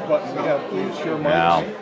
button. We have the share Now, mics.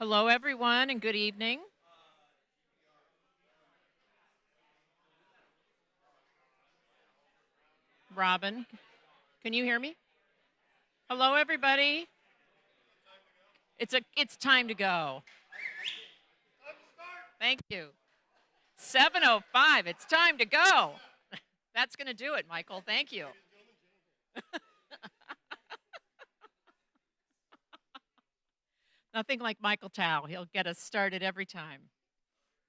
Hello, everyone, and good evening. Robin, can you hear me? Hello, everybody. It's time to go. Thank you. 7:05. It's time to go. That's going to do it, Michael. Thank you. Nothing like Michael Tao. He'll get us started every time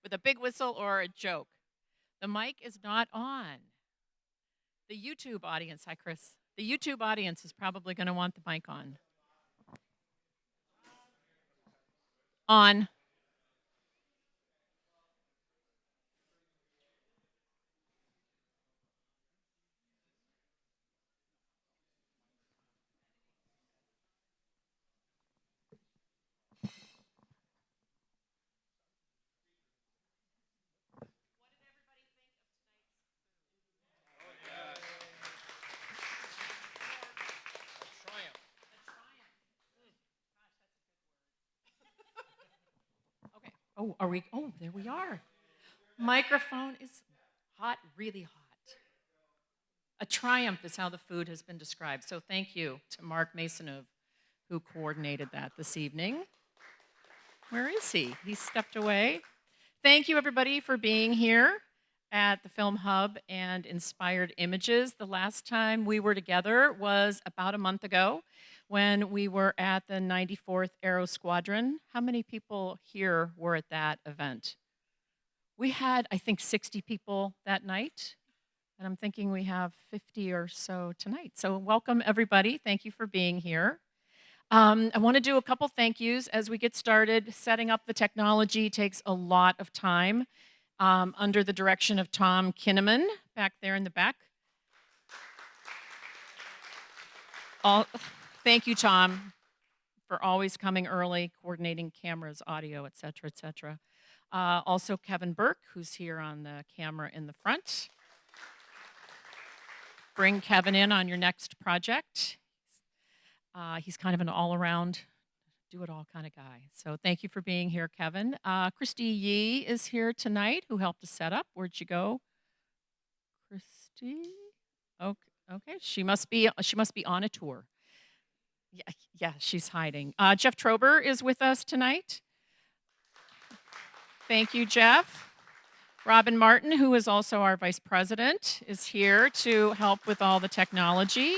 with a big whistle or a joke. The mic is not on. The YouTube audience, hi, Chris. The YouTube audience is probably going to want the mic on. On. Okay. Oh, are we? Oh, there we are. Microphone is hot, really hot. A triumph is how the food has been described. So thank you to Mark Masonov, who coordinated that this evening. Where is he? He stepped away. Thank you, everybody, for being here at the Film Hub and Inspired Images. The last time we were together was about a month ago when we were at the 94th Aero Squadron. How many people here were at that event? We had, I think, 60 people that night, and I'm thinking we have 50 or so tonight. So welcome, everybody. Thank you for being here. I want to do a couple thank yous as we get started. Setting up the technology takes a lot of time under the direction of Tom Kinnaman back there in the back. Thank you, Tom, for always coming early, coordinating cameras, audio, et cetera, et cetera. Also, Kevin Burke, who's here on the camera in the front. Bring Kevin in on your next project. He's kind of an all-around, do-it-all kind of guy. So thank you for being here, Kevin. Christy Yee is here tonight, who helped us set up. Where'd you go, Christy? Okay. She must be on a tour. Yeah, she's hiding. Jeff Trober is with us tonight. Thank you, Jeff. Robin Martin, who is also our vice president, is here to help with all the technology.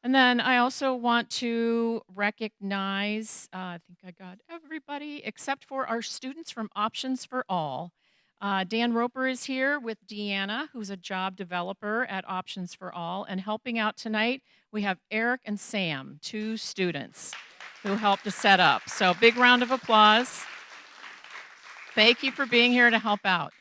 And then I also want to recognize, I think I got everybody except for our students from Options for All. Dan Roper is here with Deanna, who's a job developer at Options for All. And helping out tonight, we have Eric and Sam, two students who helped to set up. So big round of applause. Thank you for being here to help out.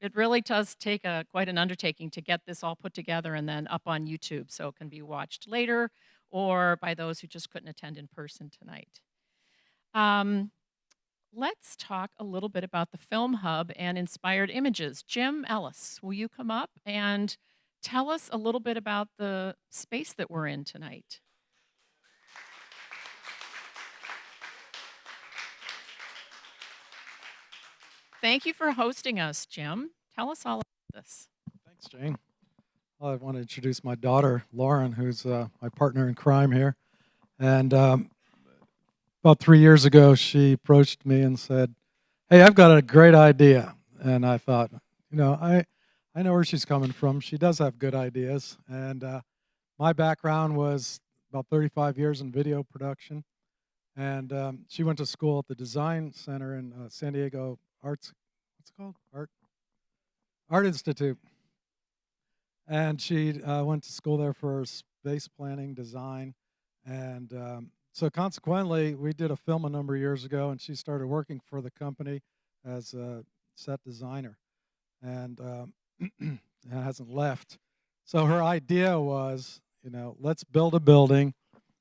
It really does take quite an undertaking to get this all put together and then up on YouTube so it can be watched later or by those who just couldn't attend in person tonight. Let's talk a little bit about the Film Hub and Inspired Images. Jim Ellis, will you come up and tell us a little bit about the space that we're in tonight? Thank you for hosting us, Jim. Tell us all about this. Thanks, Jane. Well, I want to introduce my daughter, Lauren, who's my partner in crime here. And about 3 years ago, she approached me and said, "Hey, I've got a great idea." And I thought, I know where she's coming from. She does have good ideas. And my background was about 35 years in video production. And she went to school at the Design Center in San Diego Arts, what's it called? Art Institute. And she went to school there for space planning, design. And so consequently, we did a film a number of years ago, and she started working for the company as a set designer. And hasn't left. So her idea was, let's build a building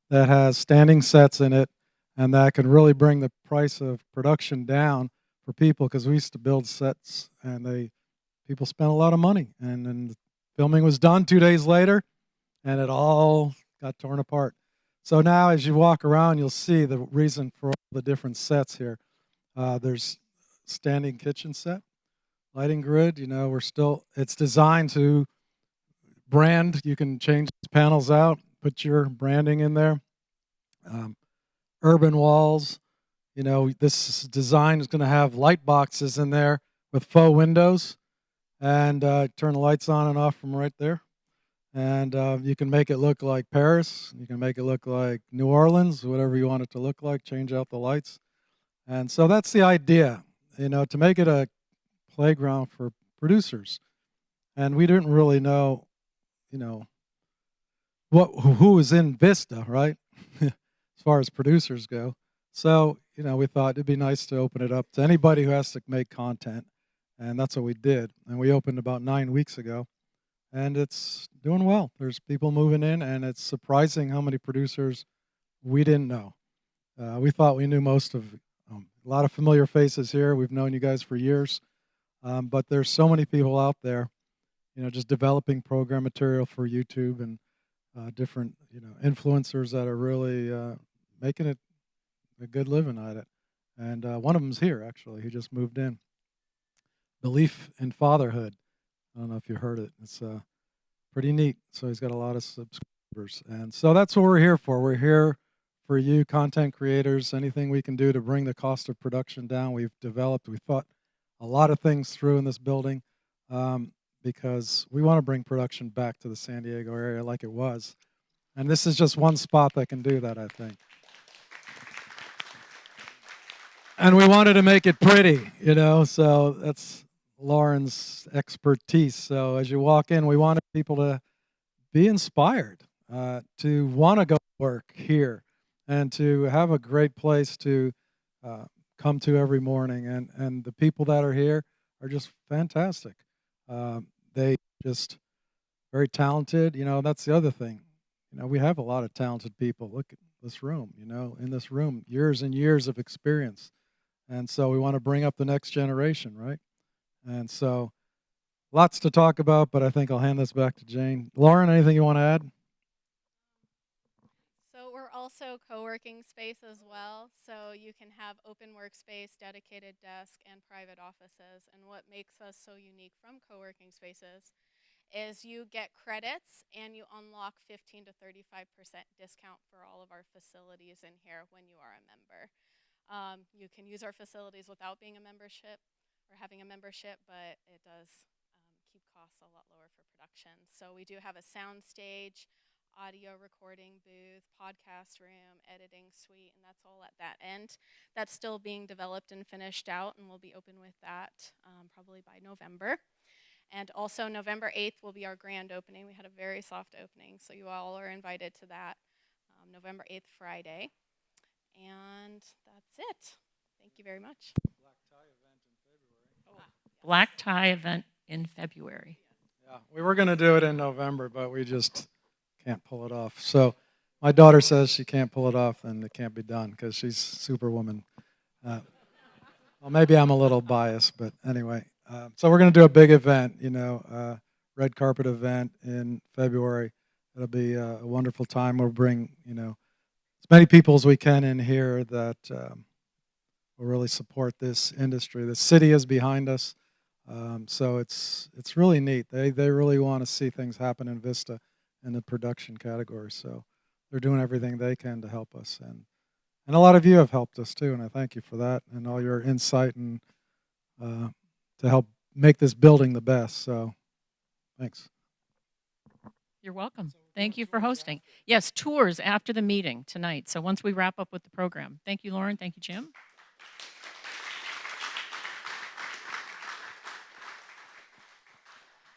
that has standing sets in it, and that can really bring the price of production down for people, because we used to build sets and people spent a lot of money, and then the filming was done 2 days later and it all got torn apart. So now as you walk around, you'll see the reason for all the different sets here. There's standing kitchen set, lighting grid. It's designed to brand. You can change the panels out, put your branding in there. Um, urban walls. This design is going to have light boxes in there with faux windows, and turn the lights on and off from right there. And you can make it look like Paris. You can make it look like New Orleans, whatever you want it to look like. Change out the lights. And so that's the idea, to make it a playground for producers. And we didn't really know, you know, who was in Vista, right? As far as producers go. So, we thought it'd be nice to open it up to anybody who has to make content. And that's what we did. And we opened about 9 weeks ago. And it's doing well. There's people moving in, and it's surprising how many producers we didn't know. We thought we knew most of a lot of familiar faces here. We've known you guys for years. But there's so many people out there, just developing program material for YouTube and different, influencers that are really making it a good living at it. And one of them's here, actually. He just moved in. Belief in Fatherhood. I don't know if you heard it. It's pretty neat. So he's got a lot of subscribers. And so that's what we're here for. We're here for you, content creators, anything we can do to bring the cost of production down. We thought a lot of things through in this building because we want to bring production back to the San Diego area like it was. And this is just one spot that can do that, I think. And we wanted to make it pretty, so that's Lauren's expertise. So as you walk in, we wanted people to be inspired, to want to go work here, and to have a great place to come to every morning. And the people that are here are just fantastic. They just very talented. That's the other thing. We have a lot of talented people. Look at this room. In this room, years and years of experience. And so we want to bring up the next generation, right? And so lots to talk about, but I think I'll hand this back to Jane. Lauren, anything you want to add? So we're also co-working space as well. So you can have open workspace, dedicated desk, and private offices. And what makes us so unique from co-working spaces is you get credits and you unlock 15 to 35% discount for all of our facilities in here when you are a member. You can use our facilities without being a membership or having a membership, but it does keep costs a lot lower for production. So we do have a sound stage, audio recording booth, podcast room, editing suite, and that's all at that end. That's still being developed and finished out, and we'll be open with that probably by November. And also November 8th will be our grand opening. We had a very soft opening, so you all are invited to that. November 8th, Friday. And that's it. Thank you very much. Black tie event in February. Yeah, we were going to do it in November, but we just can't pull it off. So my daughter says she can't pull it off, and it can't be done because she's Superwoman. Well, maybe I'm a little biased, but anyway. So we're going to do a big event, red carpet event in February. It'll be a wonderful time. We'll bring, as many people as we can in here that will really support this industry. The city is behind us, so it's really neat. They really want to see things happen in Vista in the production category. So they're doing everything they can to help us, and a lot of you have helped us too, and I thank you for that and all your insight and to help make this building the best. So thanks. You're welcome. Thank you for hosting. Yes, tours after the meeting tonight. So once we wrap up with the program. Thank you, Lauren. Thank you, Jim.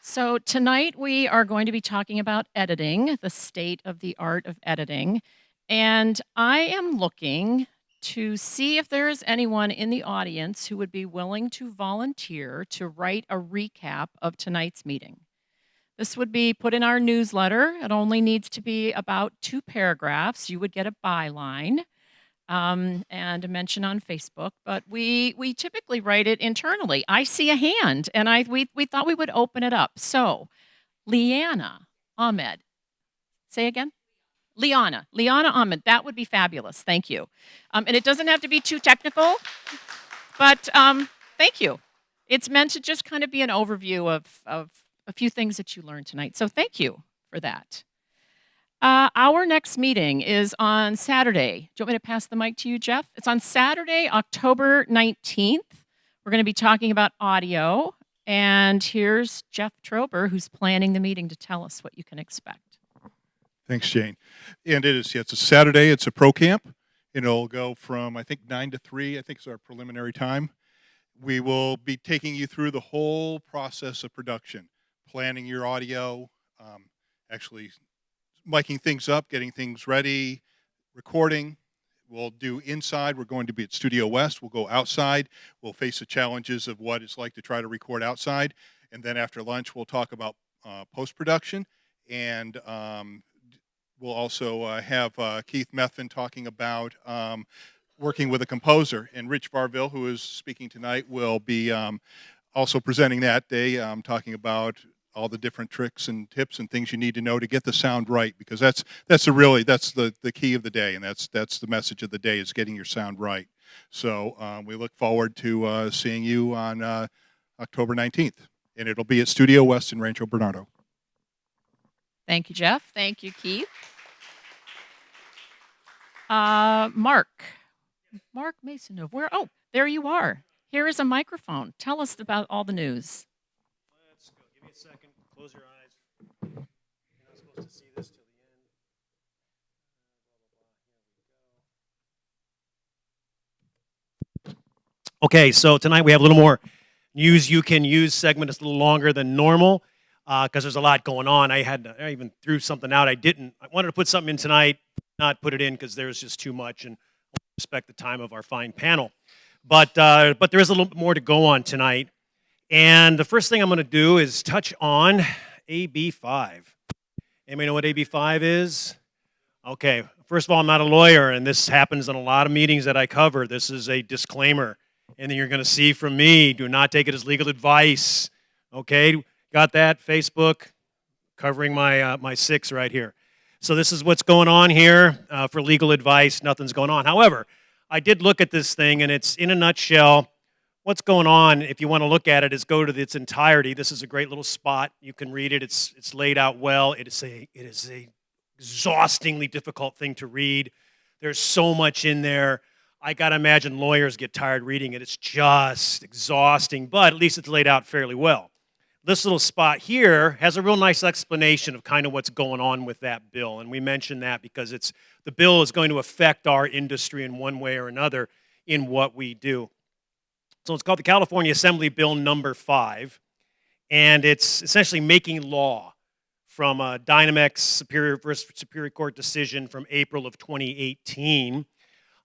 So tonight we are going to be talking about editing, the state of the art of editing. And I am looking to see if there is anyone in the audience who would be willing to volunteer to write a recap of tonight's meeting. This would be put in our newsletter. It only needs to be about 2 paragraphs. You would get a byline and a mention on Facebook, but we typically write it internally. I see a hand, and we thought we would open it up. So, Leanna Ahmed, say again? Liana Ahmed. That would be fabulous. Thank you. And it doesn't have to be too technical, but thank you. It's meant to just kind of be an overview of a few things that you learned tonight. So thank you for that. Our next meeting is on Saturday. Do you want me to pass the mic to you, Jeff? It's on Saturday, October 19th. We're going to be talking about audio. And here's Jeff Trober, who's planning the meeting, to tell us what you can expect. Thanks, Jane. And it's a Saturday. It's a pro camp. It'll go from, I think, 9 to 3, I think is our preliminary time. We will be taking you through the whole process of production, planning your audio, actually miking things up, getting things ready, recording. We'll do inside. We're going to be at Studio West. We'll go outside. We'll face the challenges of what it's like to try to record outside. And then after lunch, we'll talk about post-production. And we'll also have Keith Methvin talking about working with a composer. And Rich Varville, who is speaking tonight, will be also presenting that day, talking about all the different tricks and tips and things you need to know to get the sound right, because that's the key of the day, and that's the message of the day, is getting your sound right. So we look forward to seeing you on October 19th, and it'll be at Studio West in Rancho Bernardo. Thank you, Jeff. Thank you, Keith. Mark Mason, where? Oh, there you are. Here is a microphone. Tell us about all the news. Let's go. Give me a second. Close your eyes. You're not supposed to see this till the end. Okay, so tonight we have a little more news you can use segment. It's a little longer than normal because there's a lot going on. I even threw something out. I wanted to put something in tonight, not put it in because there's just too much, and I respect the time of our fine panel. But there is a little bit more to go on tonight. And the first thing I'm going to do is touch on AB5. Anybody know what AB5 is? Okay, first of all, I'm not a lawyer, and this happens in a lot of meetings that I cover. This is a disclaimer. And then you're going to see from me, do not take it as legal advice. Okay, got that? Facebook, covering my 6 right here. So this is what's going on here for legal advice. Nothing's going on. However, I did look at this thing, and it's in a nutshell. What's going on, if you want to look at it, is go to its entirety. This is a great little spot. You can read it. It's laid out well. It is a exhaustingly difficult thing to read. There's so much in there. I got to imagine lawyers get tired reading it. It's just exhausting, but at least it's laid out fairly well. This little spot here has a real nice explanation of kind of what's going on with that bill, and we mention that because the bill is going to affect our industry in one way or another in what we do. So it's called the California Assembly Bill Number 5, and it's essentially making law from a Dynamex Superior Court decision from April of 2018.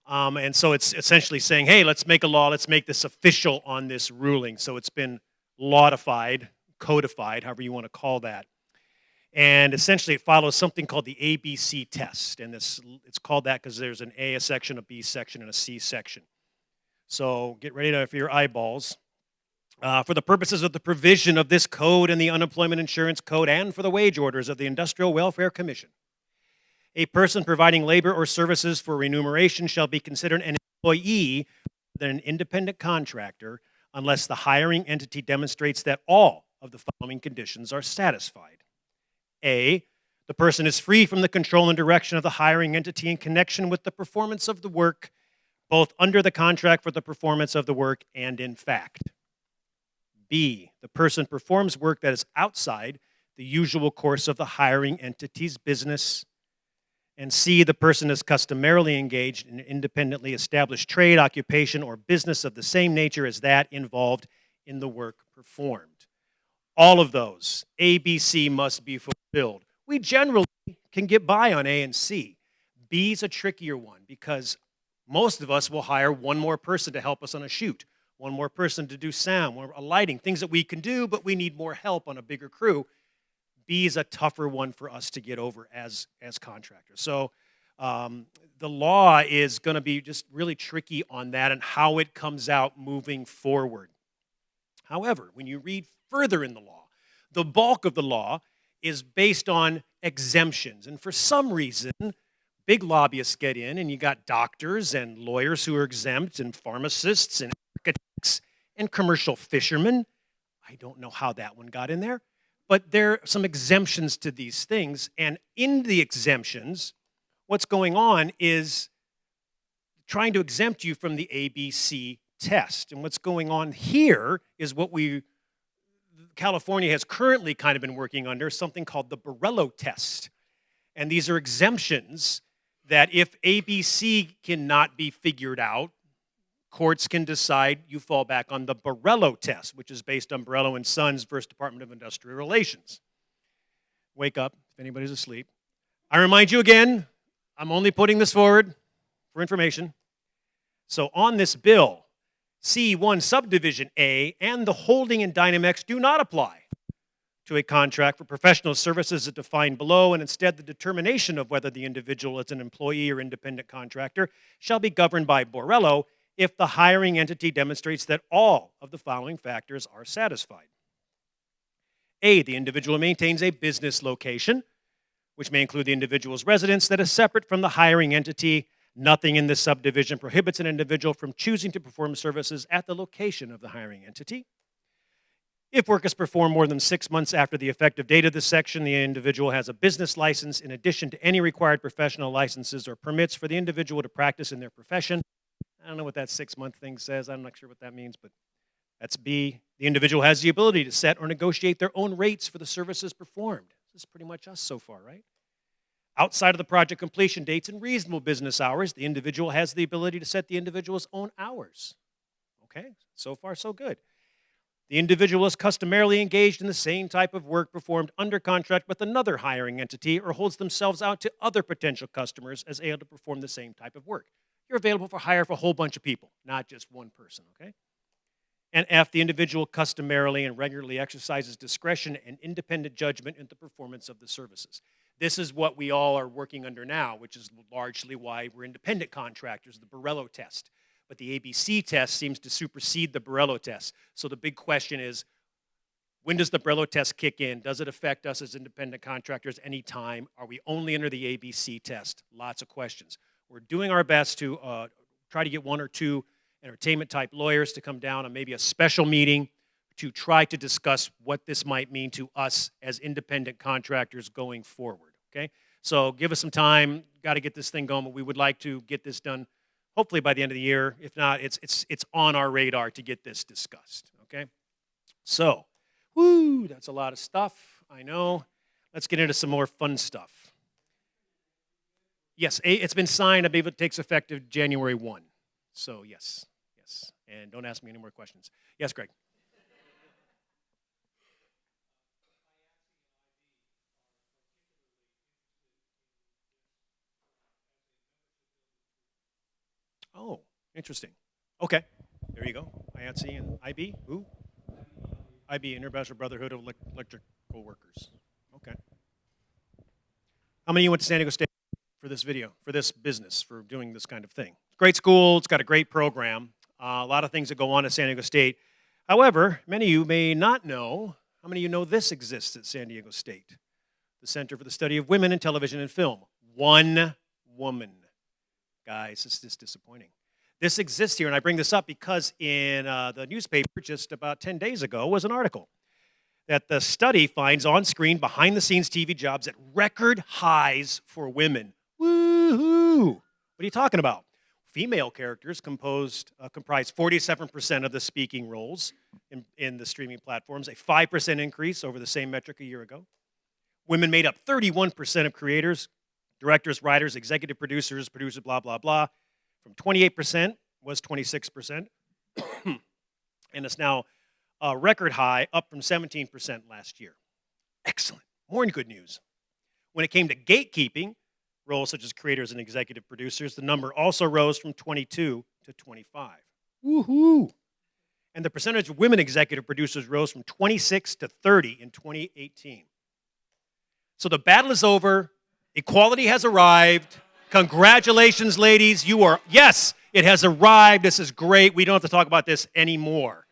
And so it's essentially saying, hey, let's make a law, let's make this official on this ruling. So it's been codified, however you want to call that. And essentially it follows something called the ABC test. And it's called that because there's an A section, a B section, and a C section. So get ready for your eyeballs. For the purposes of the provision of this code and the Unemployment Insurance Code and for the wage orders of the Industrial Welfare Commission, a person providing labor or services for remuneration shall be considered an employee than an independent contractor unless the hiring entity demonstrates that all of the following conditions are satisfied. A, the person is free from the control and direction of the hiring entity in connection with the performance of the work, both under the contract for the performance of the work and in fact. B, the person performs work that is outside the usual course of the hiring entity's business. And C, the person is customarily engaged in an independently established trade, occupation, or business of the same nature as that involved in the work performed. All of those, A, B, C, must be fulfilled. We generally can get by on A and C. B is a trickier one because most of us will hire one more person to help us on a shoot, one more person to do sound, lighting, things that we can do, but we need more help on a bigger crew. B is a tougher one for us to get over as contractors. So the law is going to be just really tricky on that and how it comes out moving forward. However, when you read further in the law, the bulk of the law is based on exemptions. And for some reason, big lobbyists get in, and you got doctors and lawyers who are exempt, and pharmacists and architects and commercial fishermen. I don't know how that one got in there, but there are some exemptions to these things. And in the exemptions, what's going on is trying to exempt you from the ABC test. And what's going on here is what California has currently kind of been working under, something called the Borrello test. And these are exemptions that if ABC cannot be figured out, courts can decide you fall back on the Borrello test, which is based on Borrello and Sons versus Department of Industrial Relations. Wake up if anybody's asleep. I remind you again, I'm only putting this forward for information. So on this bill, C1 subdivision A and the holding in Dynamex do not apply to a contract for professional services as defined below, and instead the determination of whether the individual is an employee or independent contractor shall be governed by Borrello if the hiring entity demonstrates that all of the following factors are satisfied. A, the individual maintains a business location, which may include the individual's residence, that is separate from the hiring entity. Nothing in this subdivision prohibits an individual from choosing to perform services at the location of the hiring entity. If work is performed more than 6 months after the effective date of this section, the individual has a business license in addition to any required professional licenses or permits for the individual to practice in their profession. I don't know what that 6-month thing says. I'm not sure what that means, but that's B. The individual has the ability to set or negotiate their own rates for the services performed. This is pretty much us so far, right? Outside of the project completion dates and reasonable business hours, the individual has the ability to set the individual's own hours. Okay, so far so good. The individual is customarily engaged in the same type of work performed under contract with another hiring entity or holds themselves out to other potential customers as able to perform the same type of work. You're available for hire for a whole bunch of people, not just one person, okay? And F, the individual customarily and regularly exercises discretion and independent judgment in the performance of the services. This is what we all are working under now, which is largely why we're independent contractors, the Borrello test. But the ABC test seems to supersede the Borrello test. So the big question is, when does the Borrello test kick in? Does it affect us as independent contractors anytime? Are we only under the ABC test? Lots of questions. We're doing our best to try to get 1 or 2 entertainment-type lawyers to come down on maybe a special meeting to try to discuss what this might mean to us as independent contractors going forward, okay? So give us some time. Got to get this thing going, but we would like to get this done hopefully by the end of the year. If not, it's on our radar to get this discussed, okay? So, whoo, that's a lot of stuff, I know. Let's get into some more fun stuff. Yes, it's been signed. I believe it takes effective January 1. So, yes. And don't ask me any more questions. Yes, Greg. Oh, interesting. Okay, there you go. IATSE and IB. Who? IB, International Brotherhood of Electrical Workers. Okay. How many of you went to San Diego State for this video, for this business, for doing this kind of thing? Great school. It's got a great program. A lot of things that go on at San Diego State. However, many of you may not know. How many of you know this exists at San Diego State? The Center for the Study of Women in Television and Film. One woman. Guys, it's just disappointing. This exists here, and I bring this up because in the newspaper just about 10 days ago was an article that the study finds on-screen, behind-the-scenes TV jobs at record highs for women. Woo-hoo! What are you talking about? Female characters comprise 47% of the speaking roles in the streaming platforms, a 5% increase over the same metric a year ago. Women made up 31% of creators, directors, writers, executive producers, blah, blah, blah. From 28% was 26%. And it's now a record high, up from 17% last year. Excellent. More good news. When it came to gatekeeping, roles such as creators and executive producers, the number also rose from 22 to 25. Woohoo! And the percentage of women executive producers rose from 26 to 30 in 2018. So the battle is over. Equality has arrived. Congratulations, ladies. Yes, it has arrived. This is great. We don't have to talk about this anymore.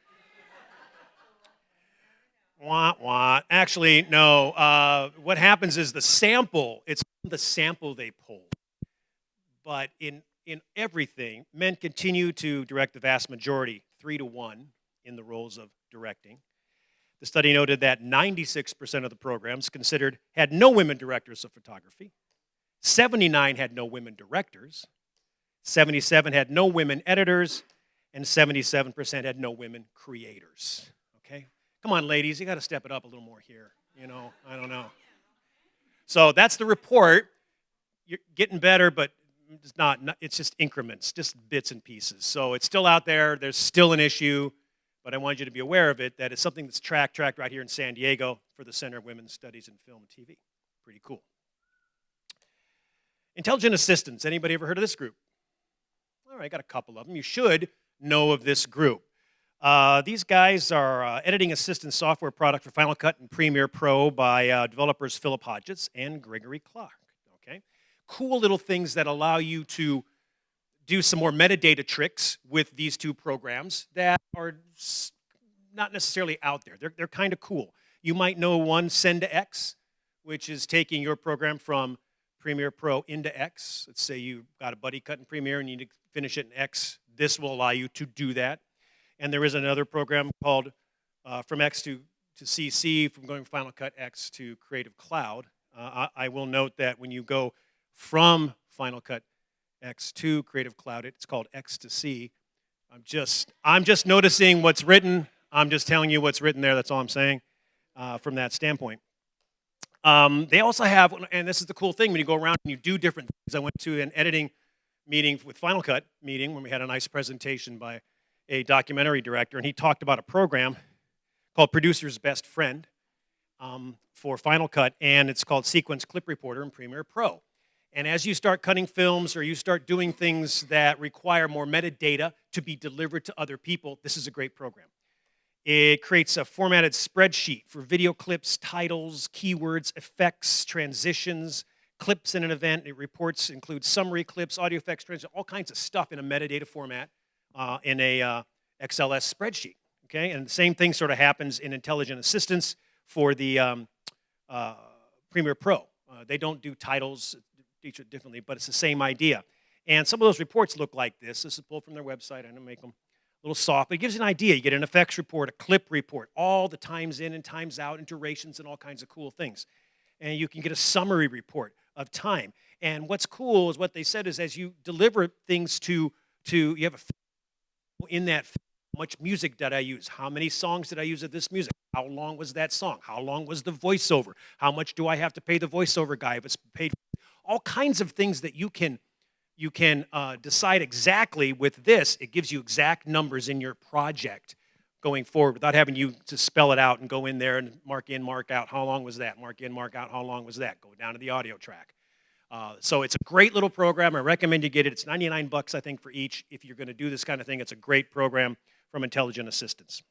Wah, wah. Actually, no. What happens is it's the sample they pulled. but in everything, men continue to direct the vast majority, 3-1, in the roles of directing. The study noted that 96% of the programs considered had no women directors of photography. 79 had no women directors. 77 had no women editors. And 77% had no women creators. Okay? Come on, ladies, you got to step it up a little more here. I don't know. So that's the report. You're getting better, but it's just increments, just bits and pieces. So it's still out there. There's still an issue, but I want you to be aware of it, that it's something that's tracked right here in San Diego for the Center of Women's Studies in Film and TV. Pretty cool. Intelligent assistants. Anybody ever heard of this group? All right, I got a couple of them. You should know of this group. These guys are editing assistant software product for Final Cut and Premiere Pro by developers Philip Hodges and Gregory Clark. Okay, cool little things that allow you to do some more metadata tricks with these two programs that are not necessarily out there. They're kind of cool. You might know one, Send to X, which is taking your program from Premiere Pro into X. Let's say you've got a buddy cut in Premiere and you need to finish it in X. This will allow you to do that. And there is another program called From X to CC, from going Final Cut X to Creative Cloud. I will note that when you go from Final Cut X to Creative Cloud, it's called X to C. I'm just noticing what's written. I'm just telling you what's written there. That's all I'm saying from that standpoint. They also have, and this is the cool thing, when you go around and you do different things. I went to an editing meeting with Final Cut meeting when we had a nice presentation by a documentary director, and he talked about a program called Producer's Best Friend for Final Cut, and it's called Sequence Clip Reporter in Premiere Pro. And as you start cutting films or you start doing things that require more metadata to be delivered to other people, this is a great program. It creates a formatted spreadsheet for video clips, titles, keywords, effects, transitions, clips in an event. It includes summary clips, audio effects, transitions, all kinds of stuff in a metadata format in a XLS spreadsheet. Okay, and the same thing sort of happens in Intelligent Assistants for the Premiere Pro. They don't do titles, feature it differently, but it's the same idea. And some of those reports look like this. This is pulled from their website. I'm going to make them a little soft, but it gives you an idea. You get an effects report, a clip report, all the times in and times out, and durations and all kinds of cool things. And you can get a summary report of time. And what's cool is what they said is as you deliver things to you have a in that, how much music did I use? How many songs did I use of this music? How long was that song? How long was the voiceover? How much do I have to pay the voiceover guy if it's paid? All kinds of things that you can decide exactly with this. It gives you exact numbers in your project going forward without having you to spell it out and go in there and mark in, mark out, how long was that? Mark in, mark out, how long was that? Go down to the audio track. So it's a great little program. I recommend you get it. It's $99, I think, for each. If you're going to do this kind of thing, it's a great program from Intelligent Assistants.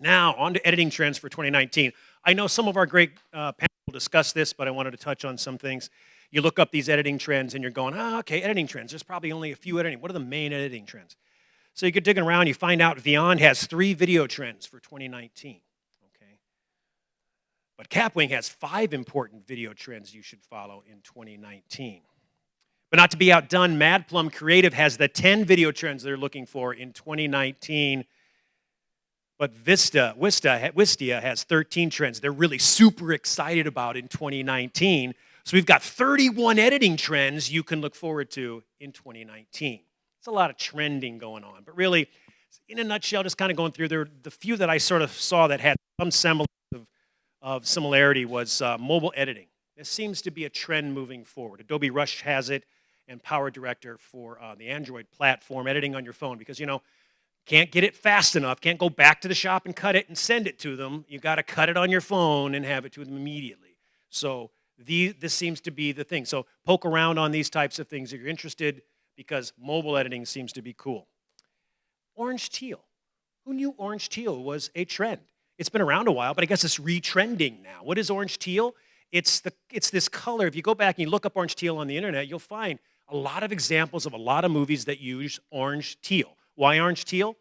Now, on to editing trends for 2019. I know some of our great panel will discuss this, but I wanted to touch on some things. You look up these editing trends and you're going, okay, editing trends. There's probably only a few editing. What are the main editing trends? So you get digging around, you find out Vyond has 3 video trends for 2019. Okay. But Capwing has 5 important video trends you should follow in 2019. But not to be outdone, Mad Plum Creative has the 10 video trends they're looking for in 2019. But Wistia has 13 trends they're really super excited about in 2019. So we've got 31 editing trends you can look forward to in 2019. It's a lot of trending going on. But really, in a nutshell, just kind of going through there, the few that I sort of saw that had some semblance of similarity was mobile editing. This seems to be a trend moving forward. Adobe Rush has it, and Power Director for the Android platform, editing on your phone, because, can't get it fast enough, can't go back to the shop and cut it and send it to them. You got to cut it on your phone and have it to them immediately. So this seems to be the thing. So poke around on these types of things if you're interested, because mobile editing seems to be cool. Orange teal. Who knew orange teal was a trend? It's been around a while, but I guess it's retrending now. What is orange teal? It's this color. If you go back and you look up orange teal on the internet, you'll find a lot of examples of a lot of movies that use orange teal. Why orange teal?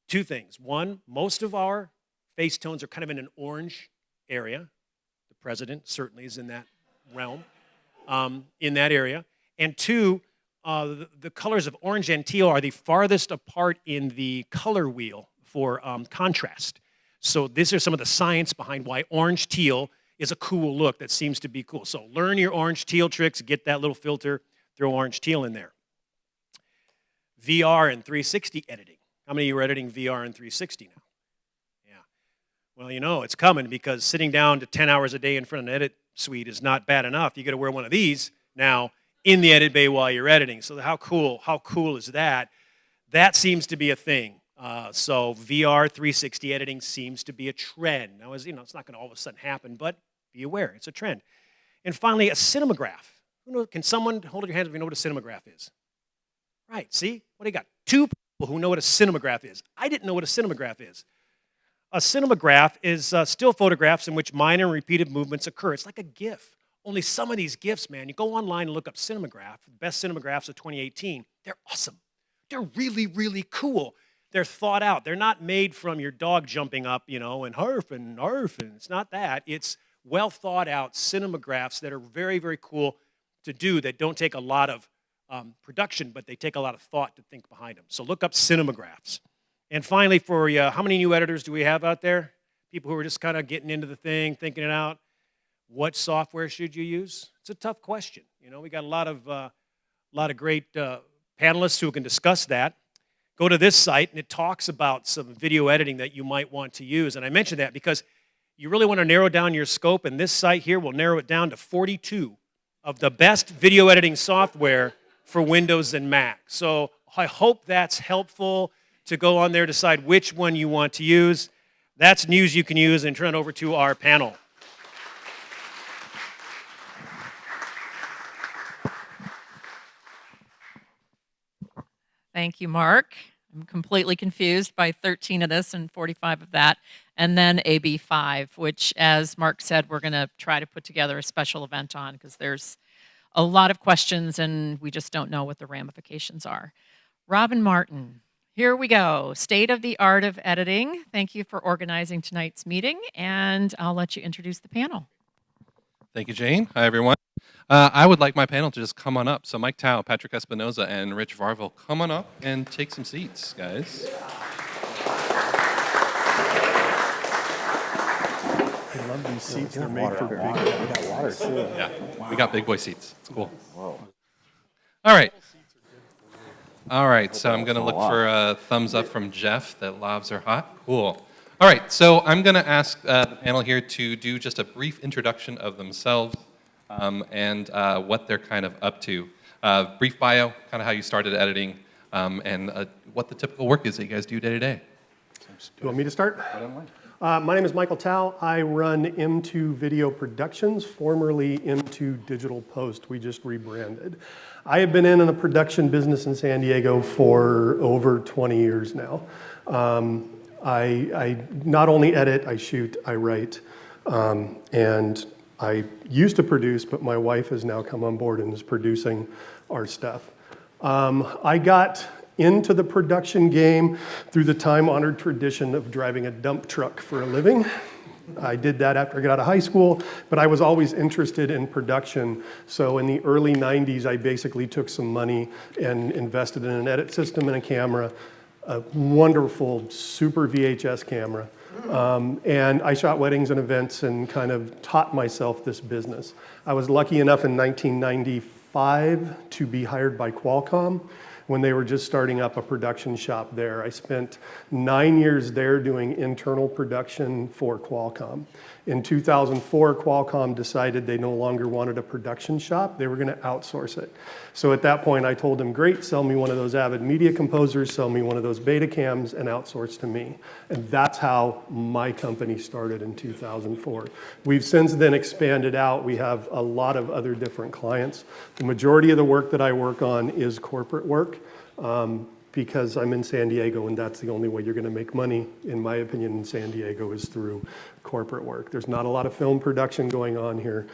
2 things. One, most of our face tones are kind of in an orange area. The president certainly is in that realm, in that area. And 2, the colors of orange and teal are the farthest apart in the color wheel for contrast. So these are some of the science behind why orange teal is a cool look that seems to be cool. So learn your orange teal tricks, get that little filter, throw orange teal in there. VR and 360 editing. How many of you are editing VR and 360 now? Yeah. Well, you know it's coming because sitting down to 10 hours a day in front of an edit suite is not bad enough. You got to wear one of these now in the edit bay while you're editing. So how cool is that? That seems to be a thing. So VR 360 editing seems to be a trend. Now, as you know, it's not going to all of a sudden happen, but be aware, it's a trend. And finally, a cinematograph. Can someone hold your hands if you know what a cinematograph is? Right, see? What do you got? 2 people who know what a cinematograph is. I didn't know what a cinematograph is. A cinematograph is still photographs in which minor and repeated movements occur. It's like a GIF. Only some of these GIFs, man, you go online and look up cinematograph, the best cinematographs of 2018, they're awesome. They're really, really cool. They're thought out. They're not made from your dog jumping up, and harf and arf, and it's not that. It's well thought out cinematographs that are very, very cool to do that don't take a lot of production, but they take a lot of thought to think behind them. So look up cinemagraphs. And finally, for you, how many new editors do we have out there? People who are just kind of getting into the thing, thinking it out. What software should you use? It's a tough question. We got a lot of great panelists who can discuss that. Go to this site, and it talks about some video editing that you might want to use. And I mention that because you really want to narrow down your scope, and this site here will narrow it down to 42 of the best video editing software for Windows and Mac. So I hope that's helpful to go on there, decide which one you want to use. That's news you can use, and turn it over to our panel. Thank you, Mark. I'm completely confused by 13 of this and 45 of that. And then AB5, which, as Mark said, we're going to try to put together a special event on because there's a lot of questions and we just don't know what the ramifications are. Robin Martin, here we go. State of the art of editing. Thank you for organizing tonight's meeting, and I'll let you introduce the panel. Thank you, Jane. Hi, everyone. I would like my panel to just come on up. So Mike Tao, Patrick Espinoza, and Rich Varvel, come on up and take some seats, guys. I love these seats. They're made for big guys. We got water, too. Yeah, we got big boy seats. It's cool. Whoa. All right. All right, so I'm going to look for a thumbs up from Jeff that lavs are hot. Cool. All right, so I'm going to ask the panel here to do just a brief introduction of themselves and what they're kind of up to. Brief bio, kind of how you started editing, and what the typical work is that you guys do day to day. You want me to start? My name is Michael Tao. I run M2 Video Productions, formerly M2 Digital Post. We just rebranded. I have been in the production business in San Diego for over 20 years now. I not only edit, I shoot, I write, and I used to produce, but my wife has now come on board and is producing our stuff. I got into the production game through the time-honored tradition of driving a dump truck for a living. I did that after I got out of high school, but I was always interested in production. So in the early 90s, I basically took some money and invested in an edit system and a camera, a wonderful super VHS camera. And I shot weddings and events and kind of taught myself this business. I was lucky enough in 1995 to be hired by Qualcomm when they were just starting up a production shop there. I spent 9 years there doing internal production for Qualcomm. In 2004, Qualcomm decided they no longer wanted a production shop. They were going to outsource it. So at that point, I told them, great, sell me one of those Avid Media Composers, sell me one of those Betacams, and outsource to me. And that's how my company started in 2004. We've since then expanded out. We have a lot of other different clients. The majority of the work that I work on is corporate work. Because I'm in San Diego, and that's the only way you're going to make money, in my opinion, in San Diego is through corporate work. There's not a lot of film production going on here.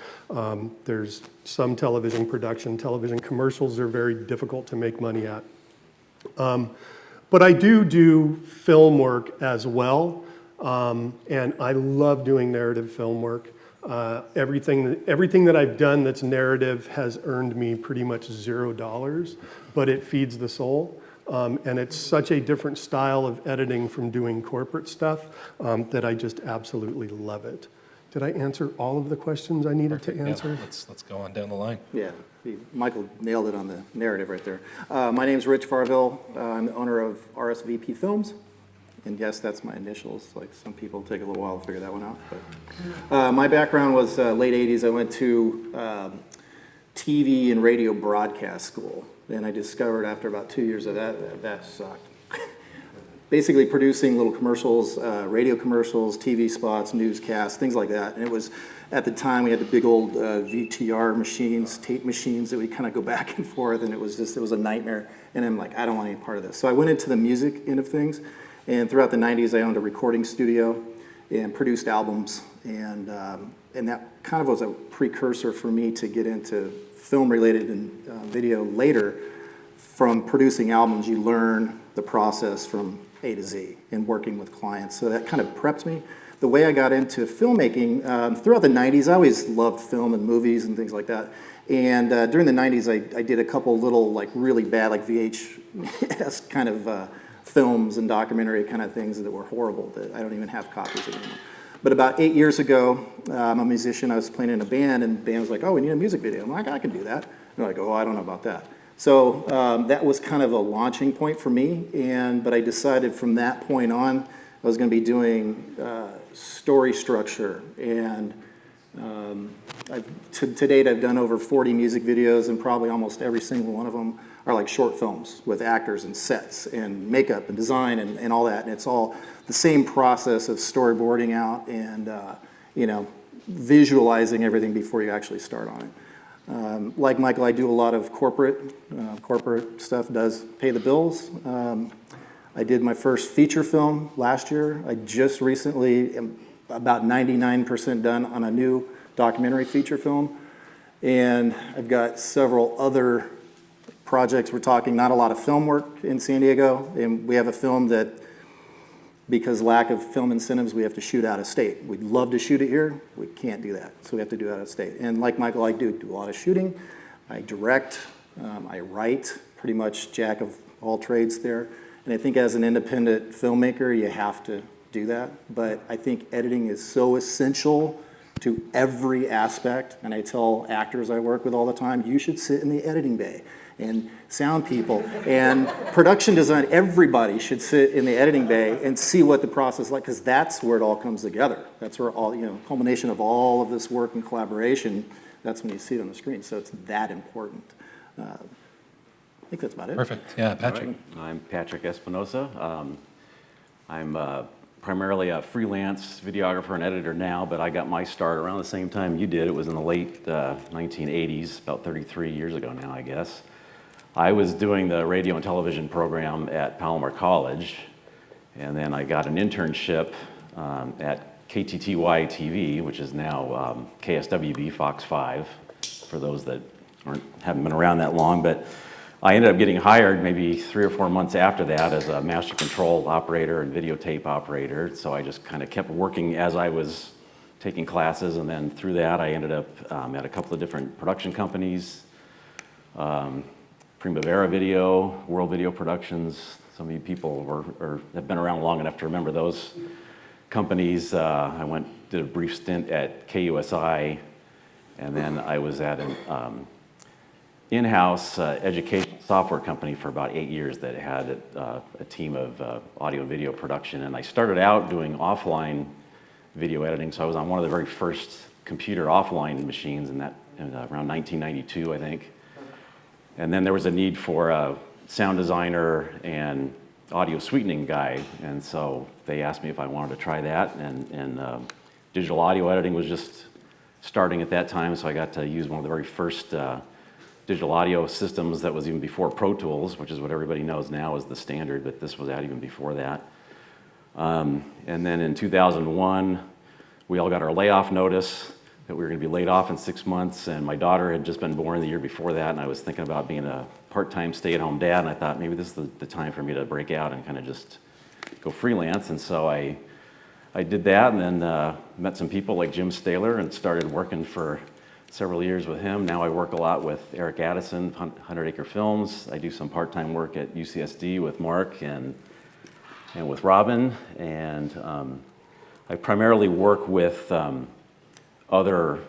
There's some television production. Television commercials are very difficult to make money at. But I do film work as well, and I love doing narrative film work. Everything that I've done that's narrative has earned me pretty much $0, but it feeds the soul. And it's such a different style of editing from doing corporate stuff that I just absolutely love it. Did I answer all of the questions I needed to answer? Yeah, let's go on down the line. Yeah, Michael nailed it on the narrative right there. My name's Rich Farville. I'm the owner of RSVP Films. And yes, that's my initials. Like some people take a little while to figure that one out. But my background was late 80s. I went to TV and radio broadcast school. And I discovered after about 2 years of that sucked. Basically producing little commercials, radio commercials, TV spots, newscasts, things like that. And it was, at the time, we had the big old VTR machines, tape machines that we kind of go back and forth, and it was a nightmare. And I'm like, I don't want any part of this. So I went into the music end of things, and throughout the 90s, I owned a recording studio and produced albums. And that kind of was a precursor for me to get into film-related and video later. From producing albums, you learn the process from A to Z and working with clients. So that kind of prepped me. The way I got into filmmaking, throughout the 90s, I always loved film and movies and things like that. And during the 90s, I did a couple little, like, really bad, like VHS kind of films and documentary kind of things that were horrible, that I don't even have copies of anymore. But about 8 years ago, I'm a musician, I was playing in a band, and the band was like, oh, we need a music video. I'm like, I can do that. And they're like, oh, I don't know about that. So that was kind of a launching point for me, but I decided from that point on, I was going to be doing story structure, and to date I've done over 40 music videos, and probably almost every single one of them are like short films with actors and sets and makeup and design and all that, and it's all the same process of storyboarding out and visualizing everything before you actually start on it. Like Michael, I do a lot of corporate stuff does pay the bills. I did my first feature film last year. I just recently am about 99% done on a new documentary feature film. And I've got several other projects. We're talking not a lot of film work in San Diego. And we have a film that, because lack of film incentives, we have to shoot out of state. We'd love to shoot it here. We can't do that. So we have to do it out of state. And like Michael, I do a lot of shooting. I direct, I write, pretty much jack of all trades there. And I think as an independent filmmaker, you have to do that. But I think editing is so essential to every aspect. And I tell actors I work with all the time, you should sit in the editing bay. And sound people and production design, everybody should sit in the editing bay and see what the process is like, because that's where it all comes together. That's where all, culmination of all of this work and collaboration, that's when you see it on the screen. So it's that important. I think that's about it. Perfect. Yeah, Patrick. Right. I'm Patrick Espinosa. I'm primarily a freelance videographer and editor now, but I got my start around the same time you did. It was in the late 1980s, about 33 years ago now, I guess. I was doing the radio and television program at Palomar College, and then I got an internship at KTTY TV, which is now KSWB Fox 5, for those that haven't been around that long. But I ended up getting hired maybe 3 or 4 months after that as a master control operator and videotape operator. So I just kind of kept working as I was taking classes, and then through that I ended up at a couple of different production companies. Primavera Video, World Video Productions. Some of you people have been around long enough to remember those companies. I did a brief stint at KUSI, and then I was at an in-house education software company for about 8 years that had a team of audio and video production. And I started out doing offline video editing, so I was on one of the very first computer offline machines around 1992, I think. And then there was a need for a sound designer and audio sweetening guy, and so they asked me if I wanted to try that, and digital audio editing was just starting at that time, so I got to use one of the very first digital audio systems that was even before Pro Tools, which is what everybody knows now is the standard, but this was out even before that. And then in 2001, we all got our layoff notice that we were going to be laid off in 6 months, and my daughter had just been born the year before that, and I was thinking about being a part-time stay-at-home dad, and I thought maybe this is the time for me to break out and kind of just go freelance. And so I I did that and then met some people like Jim Staler and started working for several years with him. Now I work a lot with Eric Addison, 100 Acre Films. I do some part-time work at UCSD with Mark and with Robin. And I primarily work with other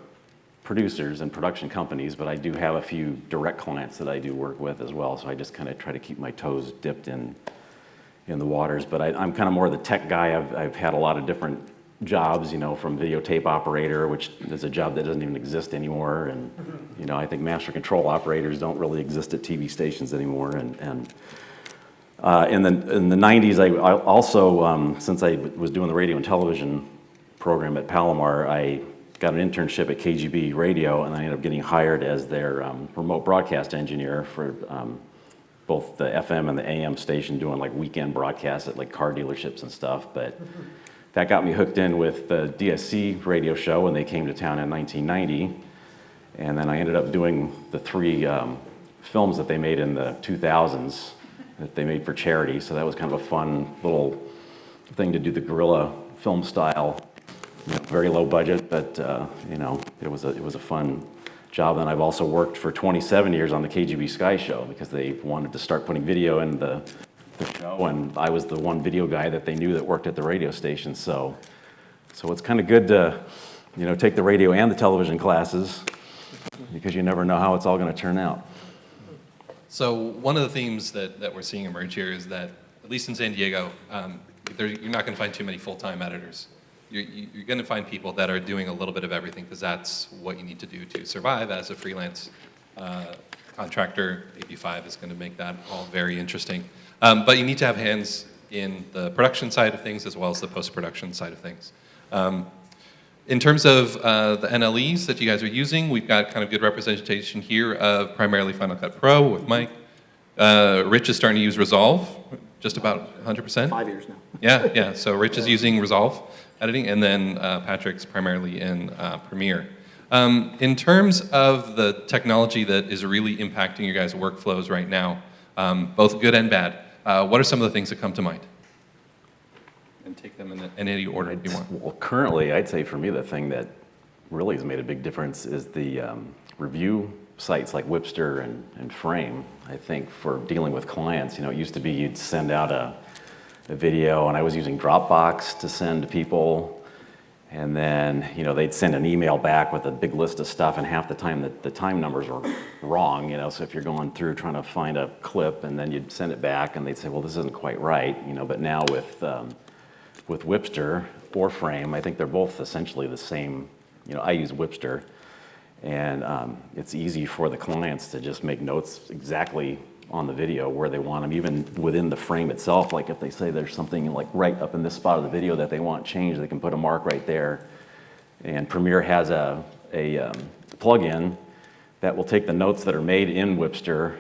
producers and production companies, but I do have a few direct clients that I do work with as well. So I just kind of try to keep my toes dipped in the waters. But I'm kind of more the tech guy. I've had a lot of different jobs, you know, from videotape operator, which is a job that doesn't even exist anymore. And, you know, I think master control operators don't really exist at TV stations anymore. And in the 90s, I also, since I was doing the radio and television program at Palomar, I got an internship at KGB Radio, and I ended up getting hired as their remote broadcast engineer for both the FM and the AM station, doing like weekend broadcasts at like car dealerships and stuff. But that got me hooked in with the DSC radio show when they came to town in 1990. And then I ended up doing the 3 films that they made in the 2000s that they made for charity. So that was kind of a fun little thing to do, the guerrilla film style. You know, very low budget, but you know, it was a fun job. And I've also worked for 27 years on the KGB Sky show because they wanted to start putting video in the show, and I was the one video guy that they knew that worked at the radio station. So it's kind of good to, you know, take the radio and the television classes because you never know how it's all going to turn out. So one of the themes that we're seeing emerge here is that, at least in San Diego, you're not going to find too many full-time editors. You're going to find people that are doing a little bit of everything because that's what you need to do to survive as a freelance contractor. AB5 is going to make that all very interesting. But you need to have hands in the production side of things as well as the post-production side of things. In terms of the NLEs that you guys are using, we've got kind of good representation here of primarily Final Cut Pro with Mike. Rich is starting to use Resolve, just about 100%. 5 years now. Yeah. So Rich is using Resolve editing, and then Patrick's primarily in Premiere. In terms of the technology that is really impacting your guys' workflows right now, both good and bad, what are some of the things that come to mind? And take them in any order if you want. Well, currently, I'd say for me, the thing that really has made a big difference is the review sites like Whipster and Frame. I think for dealing with clients, you know, it used to be you'd send out a video, and I was using Dropbox to send to people, and then, you know, they'd send an email back with a big list of stuff, and half the time the time numbers were wrong, you know, so if you're going through trying to find a clip, and then you'd send it back, and they'd say, well, this isn't quite right, you know, but now with Whipster or Frame, I think they're both essentially the same. You know, I use Whipster, and it's easy for the clients to just make notes exactly on the video where they want them, even within the frame itself. Like if they say there's something like right up in this spot of the video that they want changed, they can put a mark right there. And Premiere has a plugin that will take the notes that are made in Whipster.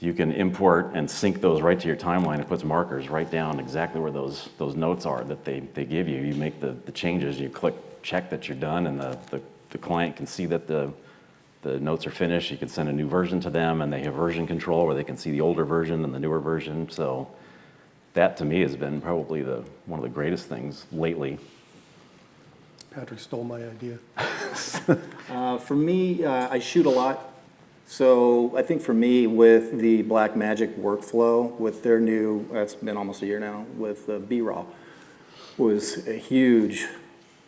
You can import and sync those right to your timeline. It puts markers right down exactly where those notes are that they give you. You make the changes, you click check that you're done, and the client can see that the notes are finished. You can send a new version to them, and they have version control where they can see the older version and the newer version. So that to me has been probably one of the greatest things lately. Patrick stole my idea. For me, I shoot a lot. So I think for me, with the Blackmagic workflow, with their new, it's been almost a year now, with B-Raw, was a huge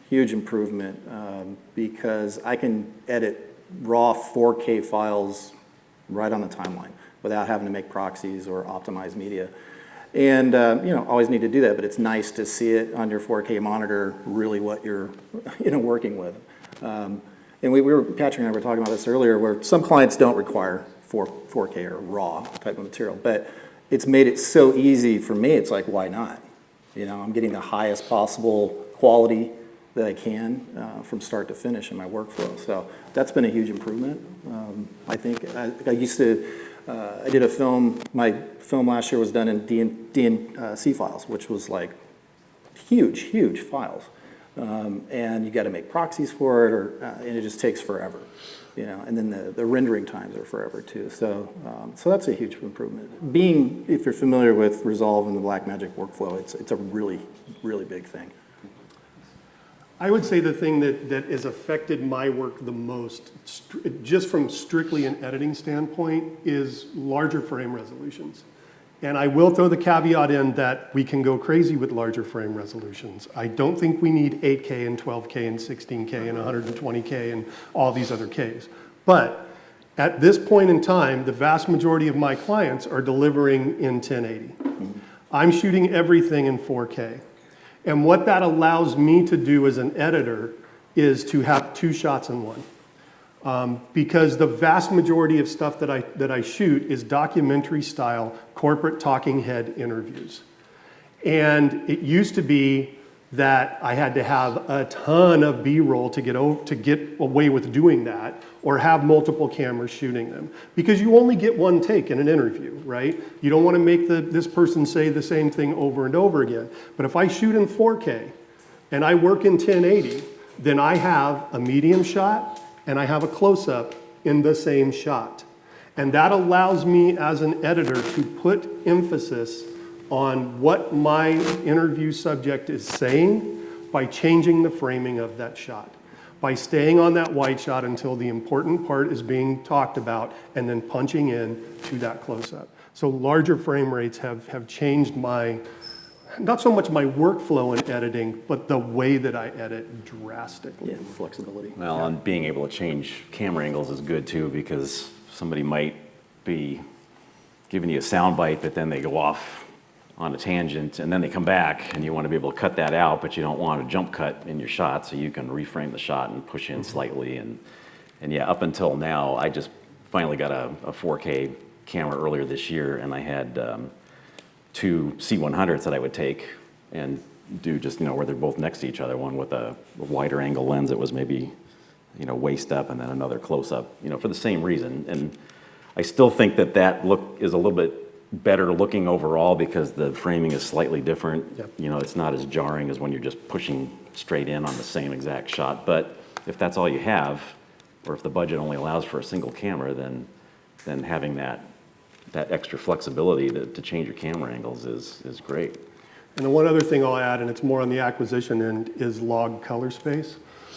improvement because I can edit raw 4K files right on the timeline without having to make proxies or optimize media. And, you know, always need to do that, but it's nice to see it on your 4K monitor, really what you're, you know, working with. And Patrick and I were talking about this earlier, where some clients don't require 4K or raw type of material, but it's made it so easy for me, it's like, why not? You know, I'm getting the highest possible quality that I can from start to finish in my workflow. So that's been a huge improvement. I think I used to, I did a film, my film last year was done in DNC files, which was like huge files. And you got to make proxies for it, and it just takes forever, you know. And then the rendering times are forever too. So so that's a huge improvement. If you're familiar with Resolve and the Blackmagic workflow, it's a really big thing. I would say the thing that has affected my work the most, just from strictly an editing standpoint, is larger frame resolutions. And I will throw the caveat in that we can go crazy with larger frame resolutions. I don't think we need 8K and 12K and 16K and 120K and all these other Ks. But at this point in time, the vast majority of my clients are delivering in 1080. I'm shooting everything in 4K. And what that allows me to do as an editor is to have 2 shots in one. Because the vast majority of stuff that I shoot is documentary style corporate talking head interviews. And it used to be that I had to have a ton of B-roll to get away with doing that, or have multiple cameras shooting them. Because you only get one take in an interview, right? You don't want to make this person say the same thing over and over again. But if I shoot in 4K and I work in 1080, then I have a medium shot and I have a close-up in the same shot. And that allows me as an editor to put emphasis on what my interview subject is saying by changing the framing of that shot, by staying on that wide shot until the important part is being talked about and then punching in to that close-up. So larger frame rates have changed not so much my workflow in editing, but the way that I edit drastically. Yeah, flexibility. Well, and being able to change camera angles is good too, because somebody might be giving you a sound bite, but then they go off on a tangent and then they come back and you want to be able to cut that out, but you don't want a jump cut in your shot, so you can reframe the shot and push in slightly. And yeah, up until now, I just finally got a 4K camera earlier this year, and I had 2 C100s that I would take and do just, where they're both next to each other, one with a wider angle lens that was maybe, waist up, and then another close up, for the same reason. And I still think that look is a little bit better looking overall because the framing is slightly different. Yep. It's not as jarring as when you're just pushing straight in on the same exact shot. But if that's all you have, or if the budget only allows for a single camera, then having that extra flexibility to change your camera angles is great. And the one other thing I'll add, and it's more on the acquisition end, is log color space.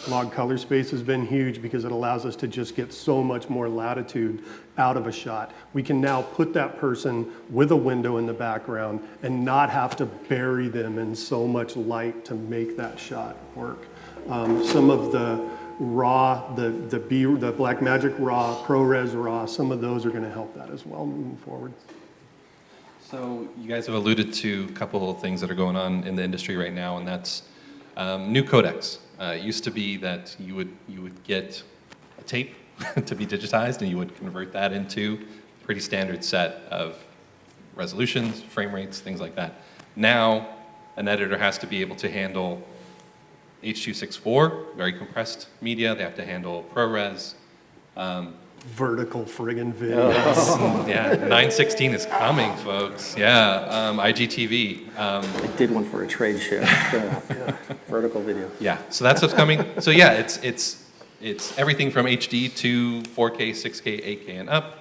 Log color space has been huge because it allows us to just get so much more latitude out of a shot. We can now put that person with a window in the background and not have to bury them in so much light to make that shot work. Some of the raw, the Blackmagic RAW, ProRes RAW, some of those are going to help that as well moving forward. So you guys have alluded to a couple of things that are going on in the industry right now, and that's new codecs. It used to be that you would get a tape to be digitized, and you would convert that into a pretty standard set of resolutions, frame rates, things like that. Now, an editor has to be able to handle H.264, very compressed media. They have to handle ProRes. Vertical friggin' video. Yeah, 916 is coming, folks. Yeah, IGTV. I did one for a trade show. Vertical video. Yeah, so that's what's coming. So yeah, it's everything from HD to 4K, 6K, 8K, and up.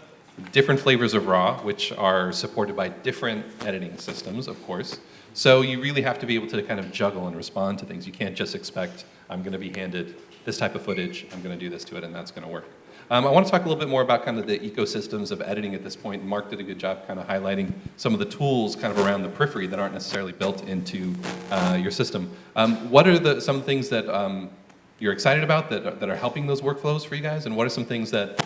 Different flavors of RAW, which are supported by different editing systems, of course. So you really have to be able to kind of juggle and respond to things. You can't just expect, I'm going to be handed this type of footage, I'm going to do this to it, and that's going to work. I want to talk a little bit more about kind of the ecosystems of editing at this point. Mark did a good job kind of highlighting some of the tools kind of around the periphery that aren't necessarily built into your system. What are some things that you're excited about that are helping those workflows for you guys? And what are some things that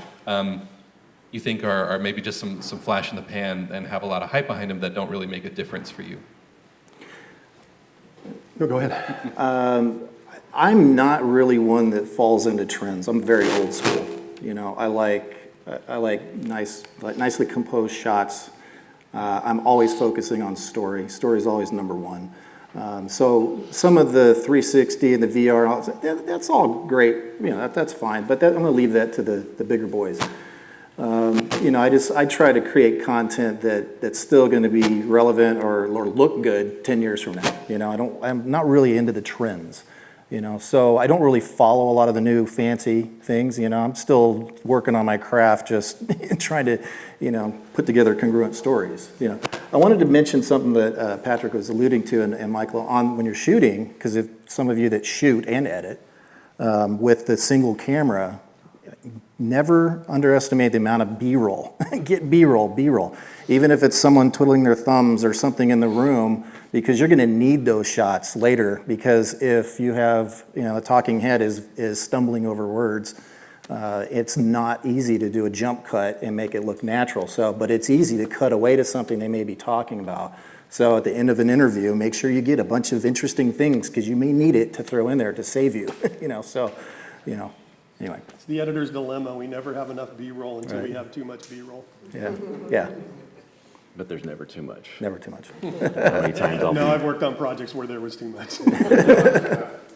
you think are maybe just some flash in the pan and have a lot of hype behind them that don't really make a difference for you? No, go ahead. I'm not really one that falls into trends. I'm very old school. I like nicely composed shots. I'm always focusing on story. Story is always number one. So some of the 360 and the VR, that's all great. That's fine. But I'm going to leave that to the bigger boys. I try to create content that's still going to be relevant or look good 10 years from now. I'm not really into the trends. So I don't really follow a lot of the new fancy things, I'm still working on my craft, just trying to, put together congruent stories, I wanted to mention something that Patrick was alluding to and Michael on when you're shooting, because if some of you that shoot and edit with the single camera, never underestimate the amount of B-roll. Get B-roll. Even if it's someone twiddling their thumbs or something in the room, because you're going to need those shots later. Because if you have, a talking head is stumbling over words, it's not easy to do a jump cut and make it look natural. But it's easy to cut away to something they may be talking about. So at the end of an interview, make sure you get a bunch of interesting things, because you may need it to throw in there to save you. Anyway. It's the editor's dilemma. We never have enough B-roll until Right. we have too much B-roll. Yeah. But there's never too much. Never too much. How many times I'll No, I've worked on projects where there was too much.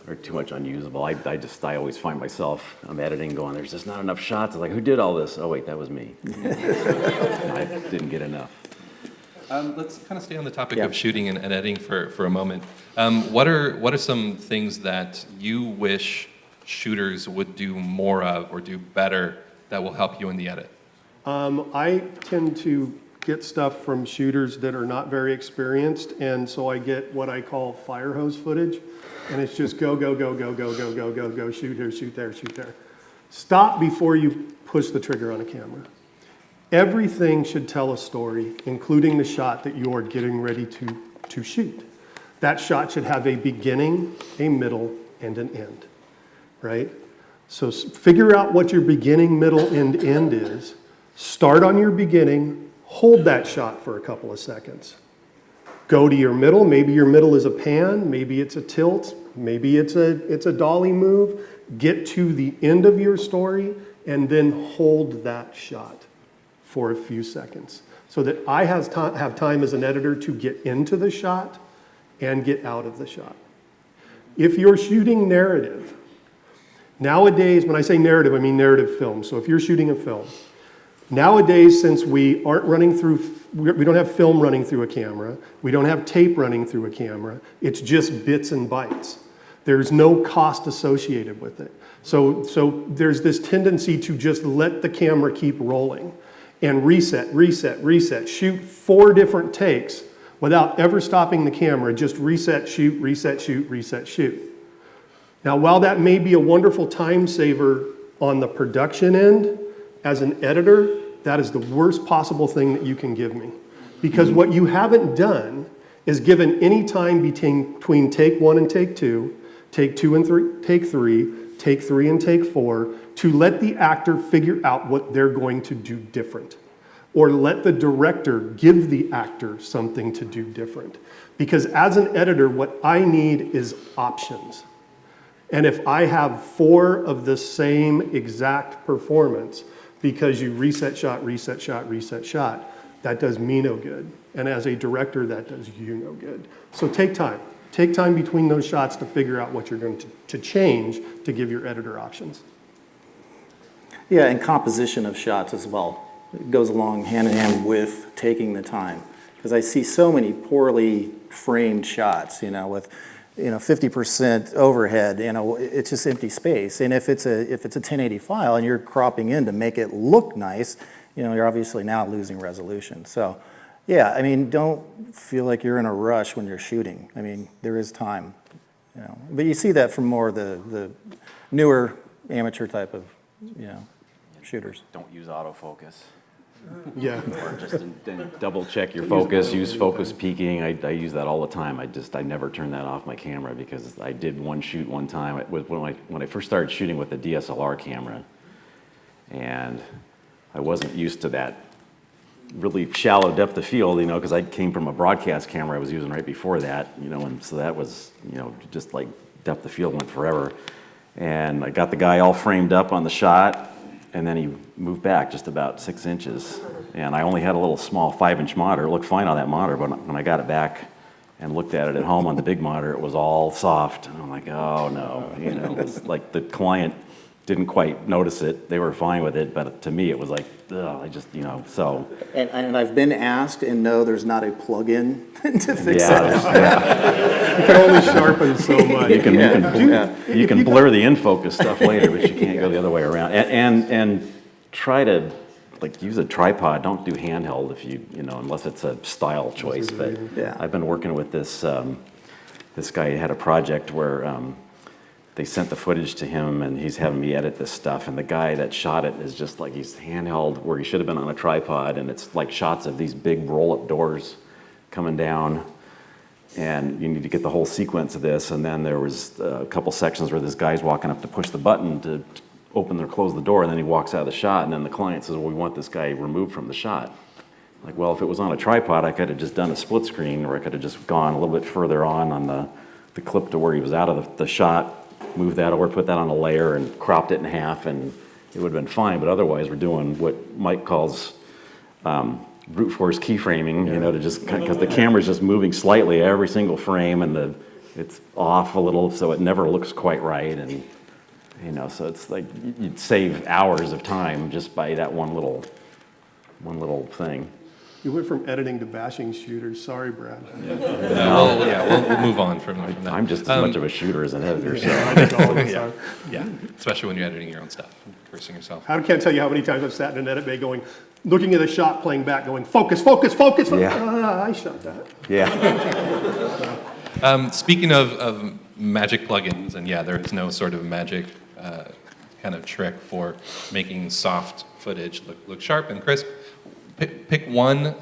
or too much unusable. I always find myself, I'm editing going, there's just not enough shots. I'm like, who did all this? Oh wait, that was me. I didn't get enough. Let's kind of stay on the topic Yeah. of shooting and editing for a moment. What are some things that you wish shooters would do more of or do better that will help you in the edit? I tend to get stuff from shooters that are not very experienced, and so I get what I call fire hose footage, and it's just go, shoot here, shoot there, shoot there. Stop before you push the trigger on a camera. Everything should tell a story, including the shot that you are getting ready to shoot. That shot should have a beginning, a middle, and an end, right? So figure out what your beginning, middle, and end is. Start on your beginning, hold that shot for a couple of seconds. Go to your middle. Maybe your middle is a pan, maybe it's a tilt, maybe it's a dolly move. Get to the end of your story and then hold that shot for a few seconds so that I have time as an editor to get into the shot and get out of the shot. If you're shooting narrative, nowadays, when I say narrative, I mean narrative film. So if you're shooting a film, nowadays, since we don't have film running through a camera, we don't have tape running through a camera, it's just bits and bytes. There's no cost associated with it. So there's this tendency to just let the camera keep rolling and reset, shoot 4 different takes without ever stopping the camera, just reset, shoot, reset, shoot, reset, shoot. Now, while that may be a wonderful time saver on the production end, as an editor, that is the worst possible thing that you can give me. Because what you haven't done is given any time between take 1 and take 2, take 2 and take 3, take 3 and take 4, to let the actor figure out what they're going to do different. Or let the director give the actor something to do different. Because as an editor, what I need is options. And if I have 4 of the same exact performance, because you reset shot, that does me no good. And as a director, that does you no good. So take time. Take time between those shots to figure out what you're going to change to give your editor options. Yeah, and composition of shots as well. It goes along hand in hand with taking the time. Because I see so many poorly framed shots, with 50% overhead, it's just empty space. And if it's a 1080 file and you're cropping in to make it look nice, you're obviously now losing resolution. So, yeah, I mean, don't feel like you're in a rush when you're shooting. I mean, there is time, But you see that from more the newer amateur type of, shooters. Don't use autofocus. Yeah. Or just then double check your focus, use focus peaking. I use that all the time. I never turn that off my camera because I did one shoot one time when I first started shooting with the DSLR camera. And I wasn't used to that really shallow depth of field, because I came from a broadcast camera I was using right before that, and so that was, just like depth of field went forever. And I got the guy all framed up on the shot, and then he moved back just about 6 inches. And I only had a little small 5-inch monitor. It looked fine on that monitor, but when I got it back and looked at it at home on the big monitor, it was all soft. And I'm like, oh no, it was like the client didn't quite notice it. They were fine with it, but to me, it was like, ugh, I just, so. And I've been asked, and no, there's not a plug-in to fix Yeah, that. You can only sharpen so much. You can blur the in-focus stuff later, but you can't go the other way around. And try to, like, use a tripod. Don't do handheld if unless it's a style choice. But Yeah. I've been working with this guy who had a project where they sent the footage to him, and he's having me edit this stuff. And the guy that shot it is just like, he's handheld where he should have been on a tripod, and it's like shots of these big roll-up doors coming down. And you need to get the whole sequence of this. And then there was a couple sections where this guy's walking up to push the button to open or close the door, and then he walks out of the shot, and then the client says, well, we want this guy removed from the shot. Like, well, if it was on a tripod, I could have just done a split screen, or I could have just gone a little bit further on the clip to where he was out of the shot, moved that over, put that on a layer, and cropped it in half, and it would have been fine. But otherwise, we're doing what Mike calls brute force keyframing, to just, because the camera's just moving slightly every single frame, and it's off a little, so it never looks quite right. And so it's like you'd save hours of time just by that one little thing. You went from editing to bashing shooters. Sorry, Brad. We'll move on from that. I'm just as much of a shooter as an editor, so. I think all of us are. Yeah, especially when you're editing your own stuff, cursing yourself. I can't tell you how many times I've sat in an edit bay going, looking at a shot, playing back, going, focus, focus, focus. Yeah. I shot that. Yeah. Speaking of magic plugins, and there is no sort of magic kind of trick for making soft footage look sharp and crisp. Pick one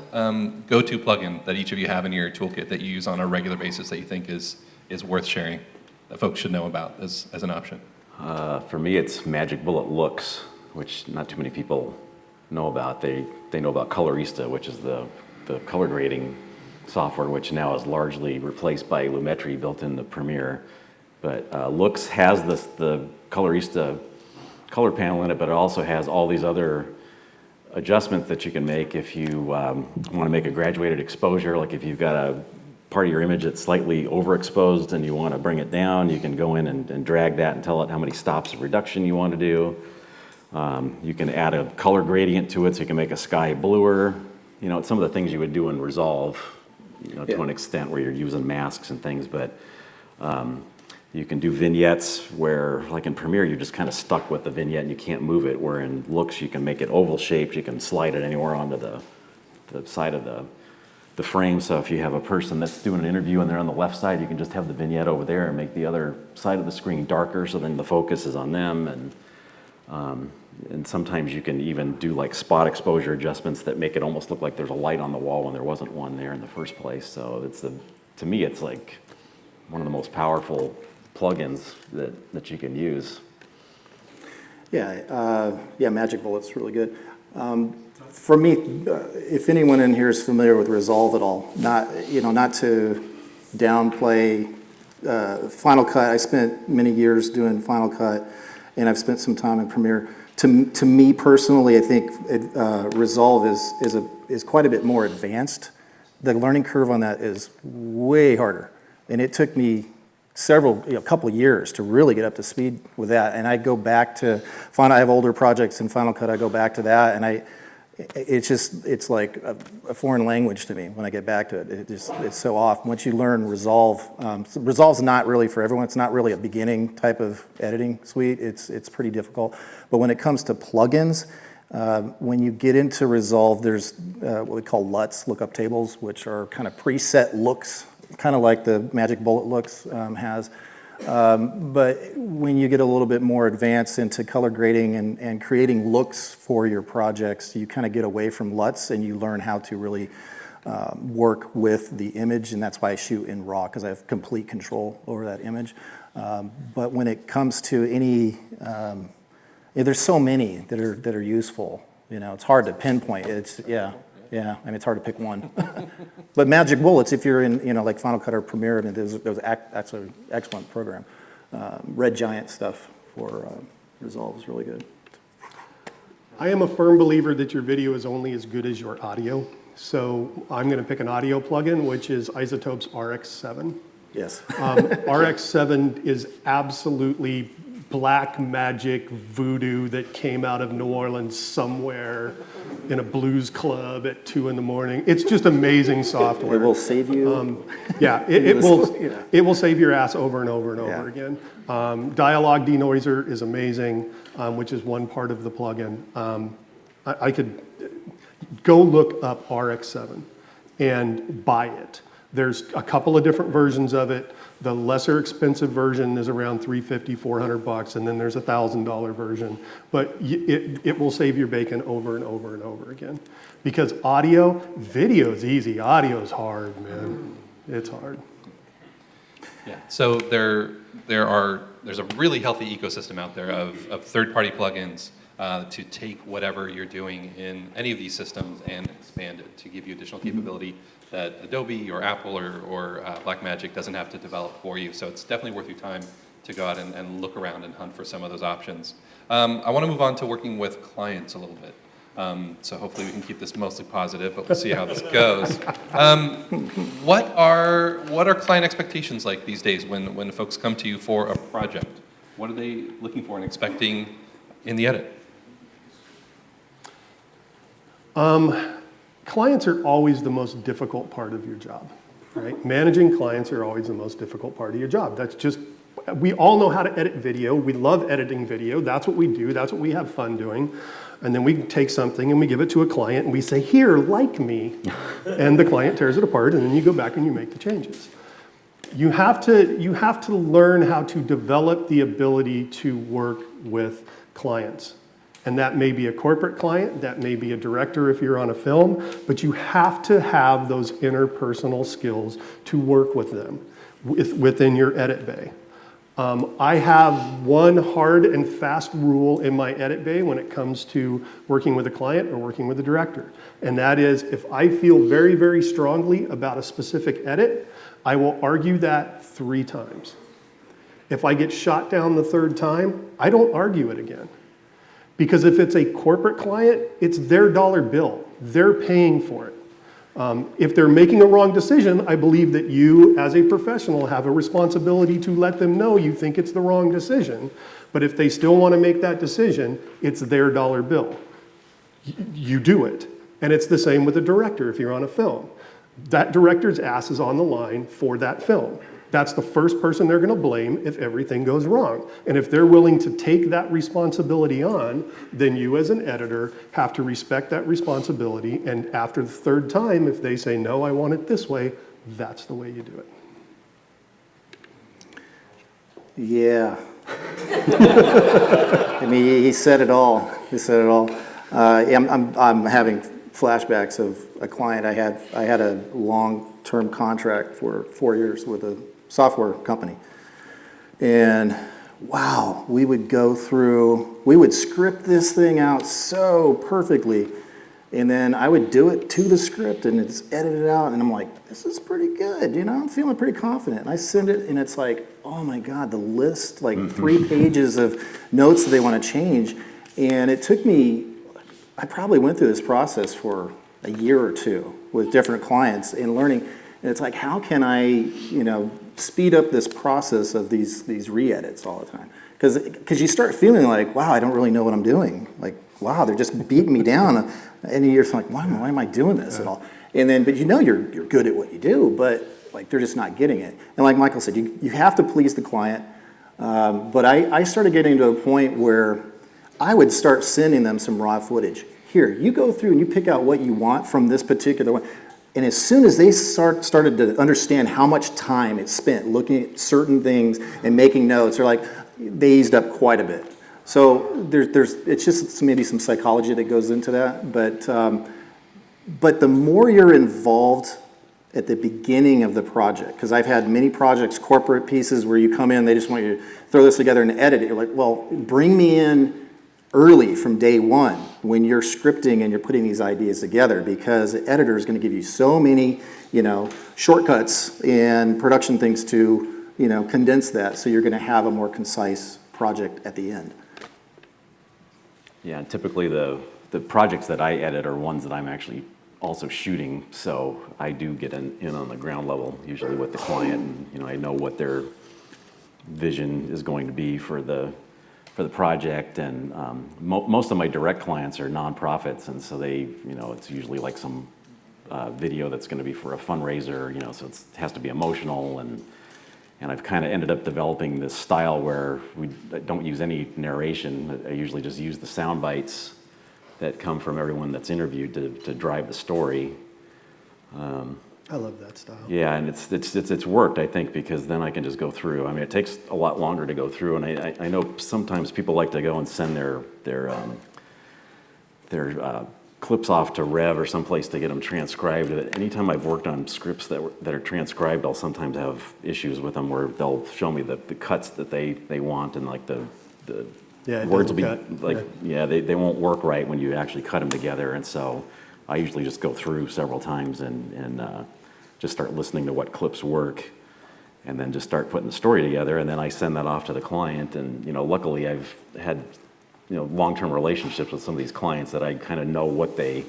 go-to plugin that each of you have in your toolkit that you use on a regular basis that you think is worth sharing, that folks should know about as an option. For me, it's Magic Bullet Looks, which not too many people know about. They know about Colorista, which is the color grading software, which now is largely replaced by Lumetri built into Premiere. But Looks has the Colorista color panel in it, but it also has all these other adjustments that you can make if you want to make a graduated exposure. Like if you've got a part of your image that's slightly overexposed and you want to bring it down, you can go in and drag that and tell it how many stops of reduction you want to do. You can add a color gradient to it so you can make a sky bluer. It's some of the things you would do in Resolve, to an extent where you're using masks and things, but you can do vignettes where, like in Premiere, you're just kind of stuck with the vignette and you can't move it, where in Looks you can make it oval shaped, you can slide it anywhere onto the side of the frame. So if you have a person that's doing an interview and they're on the left side, you can just have the vignette over there and make the other side of the screen darker, so then the focus is on them. And sometimes you can even do like spot exposure adjustments that make it almost look like there's a light on the wall when there wasn't one there in the first place. So to me, it's like one of the most powerful plugins that you can use. Magic Bullet's really good. For me, if anyone in here is familiar with Resolve at all, not to downplay Final Cut. I spent many years doing Final Cut, and I've spent some time in Premiere. To me personally, I think Resolve is quite a bit more advanced. The learning curve on that is way harder, and it took me a couple of years to really get up to speed with that. And I go back to I have older projects in Final Cut. I go back to that, and it's like a foreign language to me when I get back to it. It's so off. Once you learn Resolve, Resolve's not really for everyone. It's not really a beginning type of editing suite. It's pretty difficult. But when it comes to plugins, when you get into Resolve, there's what we call LUTs, lookup tables, which are kind of preset looks, kind of like the Magic Bullet Looks has. But when you get a little bit more advanced into color grading and creating looks for your projects, you kind of get away from LUTs and you learn how to really work with the image, and that's why I shoot in RAW, because I have complete control over that image. But when it comes to any, there's so many that are useful. It's hard to pinpoint. It's hard to pick one. But Magic Bullets, if you're in, like Final Cut or Premiere, those actually excellent program. Red Giant stuff for Resolve is really good. I am a firm believer that your video is only as good as your audio. So I'm going to pick an audio plugin, which is Isotope's RX7. Yes. RX7 is absolutely black magic voodoo that came out of New Orleans somewhere in a blues club at 2 in the morning. It's just amazing software. It will save you. Yeah, it will save your ass over and over and over again. Dialogue denoiser is amazing, which is one part of the plugin. I could go look up RX7 and buy it. There's a couple of different versions of it. The lesser expensive version is around $350, $400, and then there's a $1,000 version. But it will save your bacon over and over and over again. Because video's easy, audio's hard, man. It's hard. Yeah. So there's a really healthy ecosystem out there of third-party plugins to take whatever you're doing in any of these systems and expand it to give you additional capability that Adobe or Apple or Blackmagic doesn't have to develop for you. So it's definitely worth your time to go out and look around and hunt for some of those options. I want to move on to working with clients a little bit. So hopefully we can keep this mostly positive, but we'll see how this goes. What are client expectations like these days when folks come to you for a project? What are they looking for and expecting in the edit? Clients are always the most difficult part of your job, right? Managing clients are always the most difficult part of your job. That's just, we all know how to edit video. We love editing video. That's what we do. That's what we have fun doing. And then we take something and we give it to a client and we say, here, like me. And the client tears it apart and then you go back and you make the changes. You have to learn how to develop the ability to work with clients. And that may be a corporate client, that may be a director if you're on a film, but you have to have those interpersonal skills to work with them within your edit bay. I have one hard and fast rule in my edit bay when it comes to working with a client or working with a director. And that is, if I feel very, very strongly about a specific edit, I will argue that 3 times. If I get shot down the 3rd time, I don't argue it again. Because if it's a corporate client, it's their dollar bill. They're paying for it. If they're making a wrong decision, I believe that you, as a professional, have a responsibility to let them know you think it's the wrong decision. But if they still want to make that decision, it's their dollar bill. You do it. And it's the same with a director if you're on a film. That director's ass is on the line for that film. That's the first person they're going to blame if everything goes wrong. And if they're willing to take that responsibility on, then you as an editor have to respect that responsibility. And after the 3rd time, if they say, no, I want it this way, that's the way you do it. Yeah. I mean, he said it all. He said it all. I'm having flashbacks of a client I had a long-term contract for 4 years with a software company. And wow, we would script this thing out so perfectly. And then I would do it to the script and it's edited out. And I'm like, this is pretty good. I'm feeling pretty confident. And I send it and it's like, oh my God, the list, like 3 pages of notes that they want to change. And it took me, I probably went through this process for a year or 2 with different clients and learning. And it's like, how can I, speed up this process of these re-edits all the time? Because you start feeling like, wow, I don't really know what I'm doing. Like, wow, they're just beating me down. And you're like, why am I doing this at all? And then, but you're good at what you do, but like they're just not getting it. And like Michael said, you have to please the client. But I started getting to a point where I would start sending them some raw footage. Here, you go through and you pick out what you want from this particular one. And as soon as they started to understand how much time it's spent looking at certain things and making notes, they eased up quite a bit. So it's just maybe some psychology that goes into that. But the more you're involved at the beginning of the project, because I've had many projects, corporate pieces, where you come in, they just want you to throw this together and edit it. You're like, well, bring me in early from day one when you're scripting and you're putting these ideas together, because the editor is going to give you so many, shortcuts and production things to, condense that, so you're going to have a more concise project at the end. Yeah, typically the projects that I edit are ones that I'm actually also shooting, so I do get in on the ground level, usually with the client, and I know what their vision is going to be for the for the project, and most of my direct clients are nonprofits, and so they, it's usually like some video that's going to be for a fundraiser, so it has to be emotional, and I've kind of ended up developing this style where we don't use any narration. I usually just use the sound bites that come from everyone that's interviewed to drive the story. I love that style. Yeah, and it's worked, I think, because then I can just go through. I mean, it takes a lot longer to go through, and I know sometimes people like to go and send their clips off to Rev or someplace to get them transcribed. Anytime I've worked on scripts that are transcribed, I'll sometimes have issues with them where they'll show me the cuts that they want, and like the words will be they won't work right when you actually cut them together, and so I usually just go through several times and just start listening to what clips work, and then just start putting the story together, and then I send that off to the client. And luckily I've had long-term relationships with some of these clients that I kind of know what they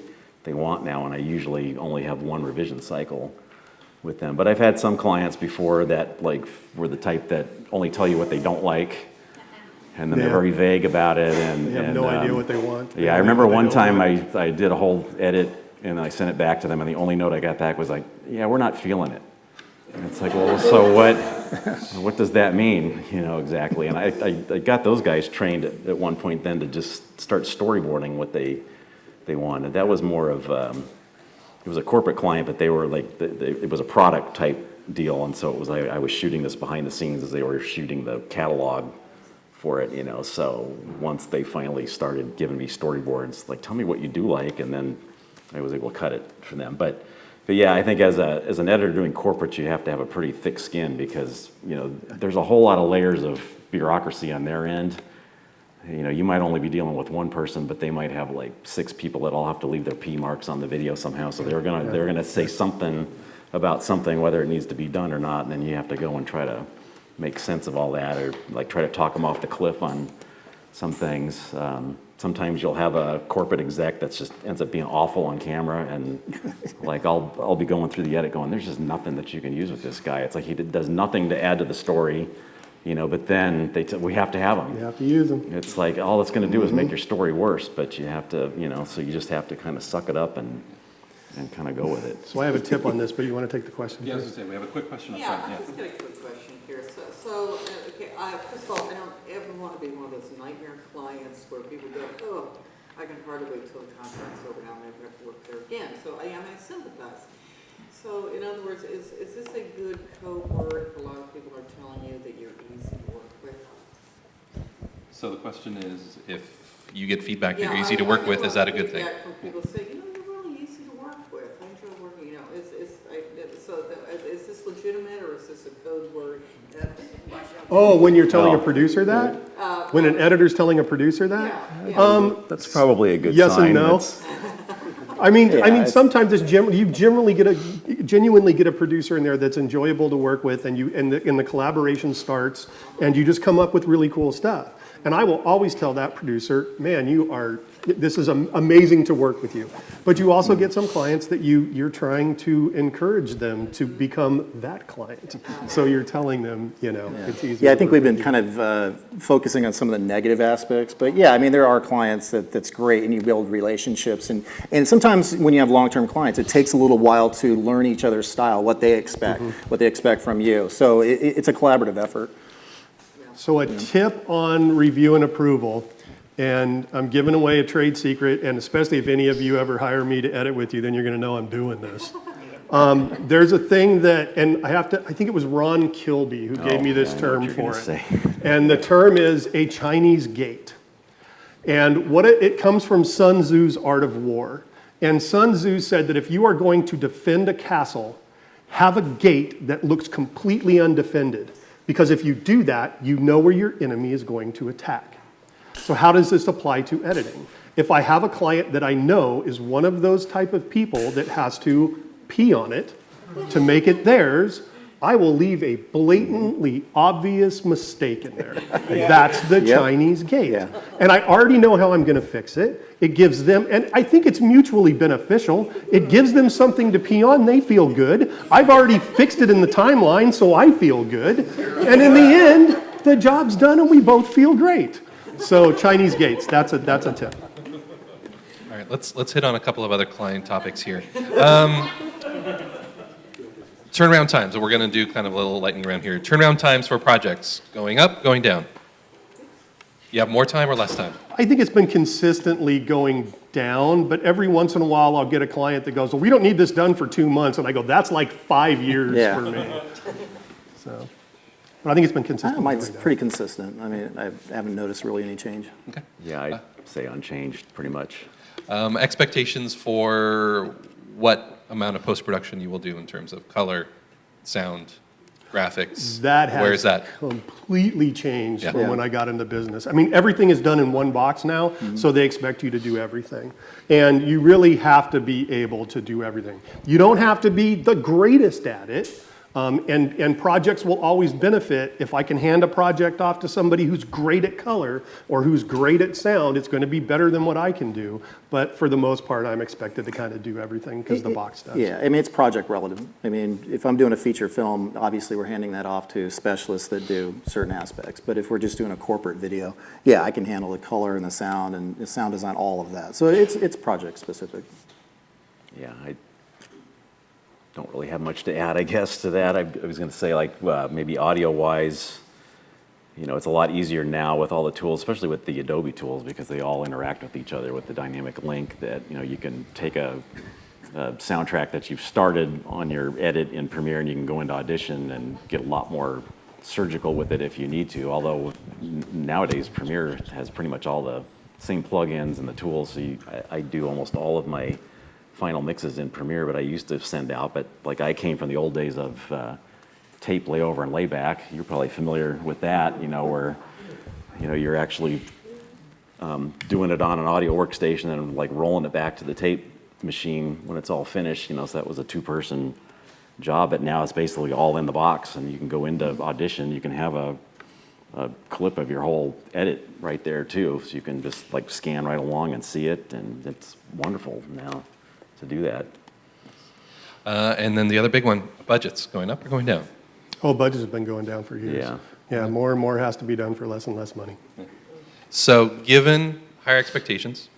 want now, and I usually only have one revision cycle with them. But I've had some clients before that were the type that only tell you what they don't like, and then they're very vague about it, and They have no idea what they want. Yeah, I remember one time I did a whole edit and I sent it back to them, and the only note I got back was like, "Yeah, we're not feeling it." And it's like, well, so what does that mean, exactly? And I got those guys trained at one point then to just start storyboarding what they wanted. That was more of, it was a corporate client, but they were like, it was a product type deal, and so it was I was shooting this behind the scenes as they were shooting the catalog for it, so once they finally started giving me storyboards, like, tell me what you do like, and then I was able to cut it for them. But yeah, I think as an editor doing corporate, you have to have a pretty thick skin, because there's a whole lot of layers of bureaucracy on their end. You might only be dealing with one person, but they might have like 6 people that all have to leave their P marks on the video somehow. So they're gonna say something about something, whether it needs to be done or not, and then you have to go and try to make sense of all that, or like try to talk them off the cliff on some things. Sometimes you'll have a corporate exec that just ends up being awful on camera, and like I'll be going through the edit going, there's just nothing that you can use with this guy. It's like he does nothing to add to the story, but then we have to have him. You have to use them. It's like all it's going to do is make your story worse, but you have to, so you just have to kind of suck it up and kind of go with it. So I have a tip on this, but you want to take the question? Yeah, I was going to say, we have a quick question up front. Yeah, I've just got a quick question here. First of all, I don't ever want to be one of those nightmare clients where people go, oh, I can hardly wait till the contract's over, now I never have to work there again. So I sympathize. So in other words, is this a good code word for a lot of people are telling you that you're easy to work with? So the question is, if you get feedback that you're easy to work with, is that a good thing? From people say, you're really easy to work with. I enjoy working. Is this legitimate, or is this a code word? Oh, when you're telling a producer that? When an editor's telling a producer that? Yeah. That's probably a good Yes sign. and no. I mean, sometimes you genuinely get a producer in there that's enjoyable to work with, and the collaboration starts, and you just come up with really cool stuff. And I will always tell that producer, man, this is amazing to work with you. But you also get some clients that you're trying to encourage them to become that client. So you're telling them, it's easy. Yeah, I think we've been kind of focusing on some of the negative aspects, but yeah, I mean, there are clients that's great, and you build relationships, and sometimes when you have long-term clients, it takes a little while to learn each other's style, what they expect from you. So it's a collaborative effort. So a tip on review and approval, and I'm giving away a trade secret, and especially if any of you ever hire me to edit with you, then you're going to know I'm doing this. There's a thing that, and I think it was Ron Kilby who gave me this term for it. And the term is a Chinese gate. And it comes from Sun Tzu's Art of War. And Sun Tzu said that if you are going to defend a castle, have a gate that looks completely undefended. Because if you do that, you know where your enemy is going to attack. So how does this apply to editing? If I have a client that I know is one of those type of people that has to pee on it to make it theirs, I will leave a blatantly obvious mistake in there. That's the Chinese gate. Yeah. And I already know how I'm going to fix it. It gives them, and I think it's mutually beneficial. It gives them something to pee on. They feel good. I've already fixed it in the timeline, so I feel good. And in the end, the job's done and we both feel great. So Chinese gates, that's a tip. All right, let's hit on a couple of other client topics here. Turnaround times, and we're going to do kind of a little lightning round here. Turnaround times for projects, going up, going down. You have more time or less time? I think it's been consistently going down, but every once in a while I'll get a client that goes, well, we don't need this done for 2 months. And I go, that's like 5 years Yeah. for me. So, but I think it's been consistent. Mine's going down. pretty consistent. I mean, I haven't noticed really any change. Okay. Yeah, I'd say unchanged, pretty much. Expectations for what amount of post-production you will do in terms of color, sound, graphics? That has Where is that? completely changed Yeah. from Yeah. when I got into business. I mean, everything is done in one box now, so they expect you to do everything. And you really have to be able to do everything. You don't have to be the greatest at it, and projects will always benefit. If I can hand a project off to somebody who's great at color or who's great at sound, it's going to be better than what I can do. But for the most part, I'm expected to kind of do everything because the box does. Yeah, I mean, it's project relative. I mean, if I'm doing a feature film, obviously we're handing that off to specialists that do certain aspects. But if we're just doing a corporate video, yeah, I can handle the color and the sound design, all of that. So it's project specific. Yeah, I don't really have much to add, I guess, to that. I was going to say, like, maybe audio-wise, you know, it's a lot easier now with all the tools, especially with the Adobe tools, because they all interact with each other with the dynamic link that, you know, you can take a soundtrack that you've started on your edit in Premiere and you can go into Audition and get a lot more surgical with it if you need to. Although nowadays Premiere has pretty much all the same plugins and the tools, so I do almost all of my final mixes in Premiere, but I used to send out, but like I came from the old days of tape layover and layback. You're probably familiar with that, you know, where, you know, you're actually doing it on an audio workstation and like rolling it back to the tape machine when it's all finished, you know, so that was a two-person job, but now it's basically all in the box, and you can go into Audition, you can have a clip of your whole edit right there too, so you can just like scan right along and see it, and it's wonderful now to do that. And then the other big one, budgets, going up or going down? Oh, budgets have been going down for years. Yeah. Yeah, more and more has to be done for less and less money. So given higher expectations,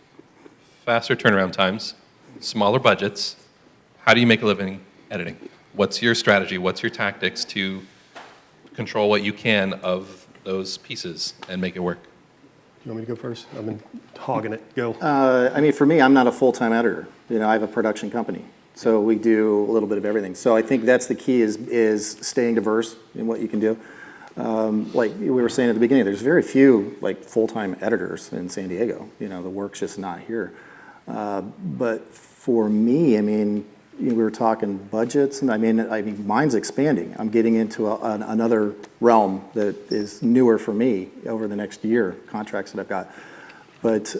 faster turnaround times, smaller budgets, how do you make a living editing? What's your strategy? What's your tactics to control what you can of those pieces and make it work? You want me to go first? I've been hogging it. Go. I mean, for me, I'm not a full-time editor. You know, I have a production company. So we do a little bit of everything. So I think that's the key is staying diverse in what you can do. Like we were saying at the beginning, there's very few like full-time editors in San Diego. You know, the work's just not here. But for me, I mean, you know, we were talking budgets, and I mean, mine's expanding. I'm getting into another realm that is newer for me over the next year, contracts that I've got. But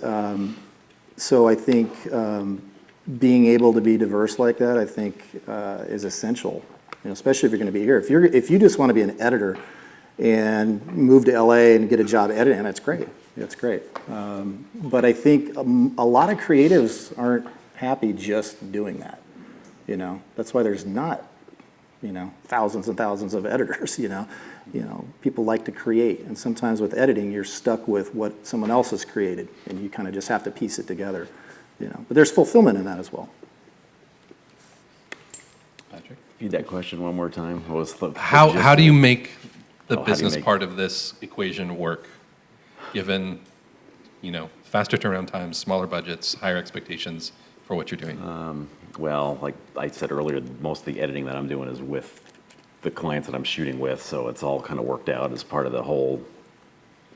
so I think being able to be diverse like that, I think, is essential. You know, especially if you're going to be here. If you just want to be an editor and move to LA and get a job editing, that's great. That's great. But I think a lot of creatives aren't happy just doing that. You know, that's why there's not, you know, thousands and thousands of editors. You know, people like to create, and sometimes with editing, you're stuck with what someone else has created, and you kind of just have to piece it together. You know, but there's fulfillment in that as well. Patrick? Repeat that question one more time. What was the How do you make the how do you business make- part of this equation work, given, you know, faster turnaround times, smaller budgets, higher expectations for what you're doing? Well, like I said earlier, most of the editing that I'm doing is with the clients that I'm shooting with, so it's all kind of worked out as part of the whole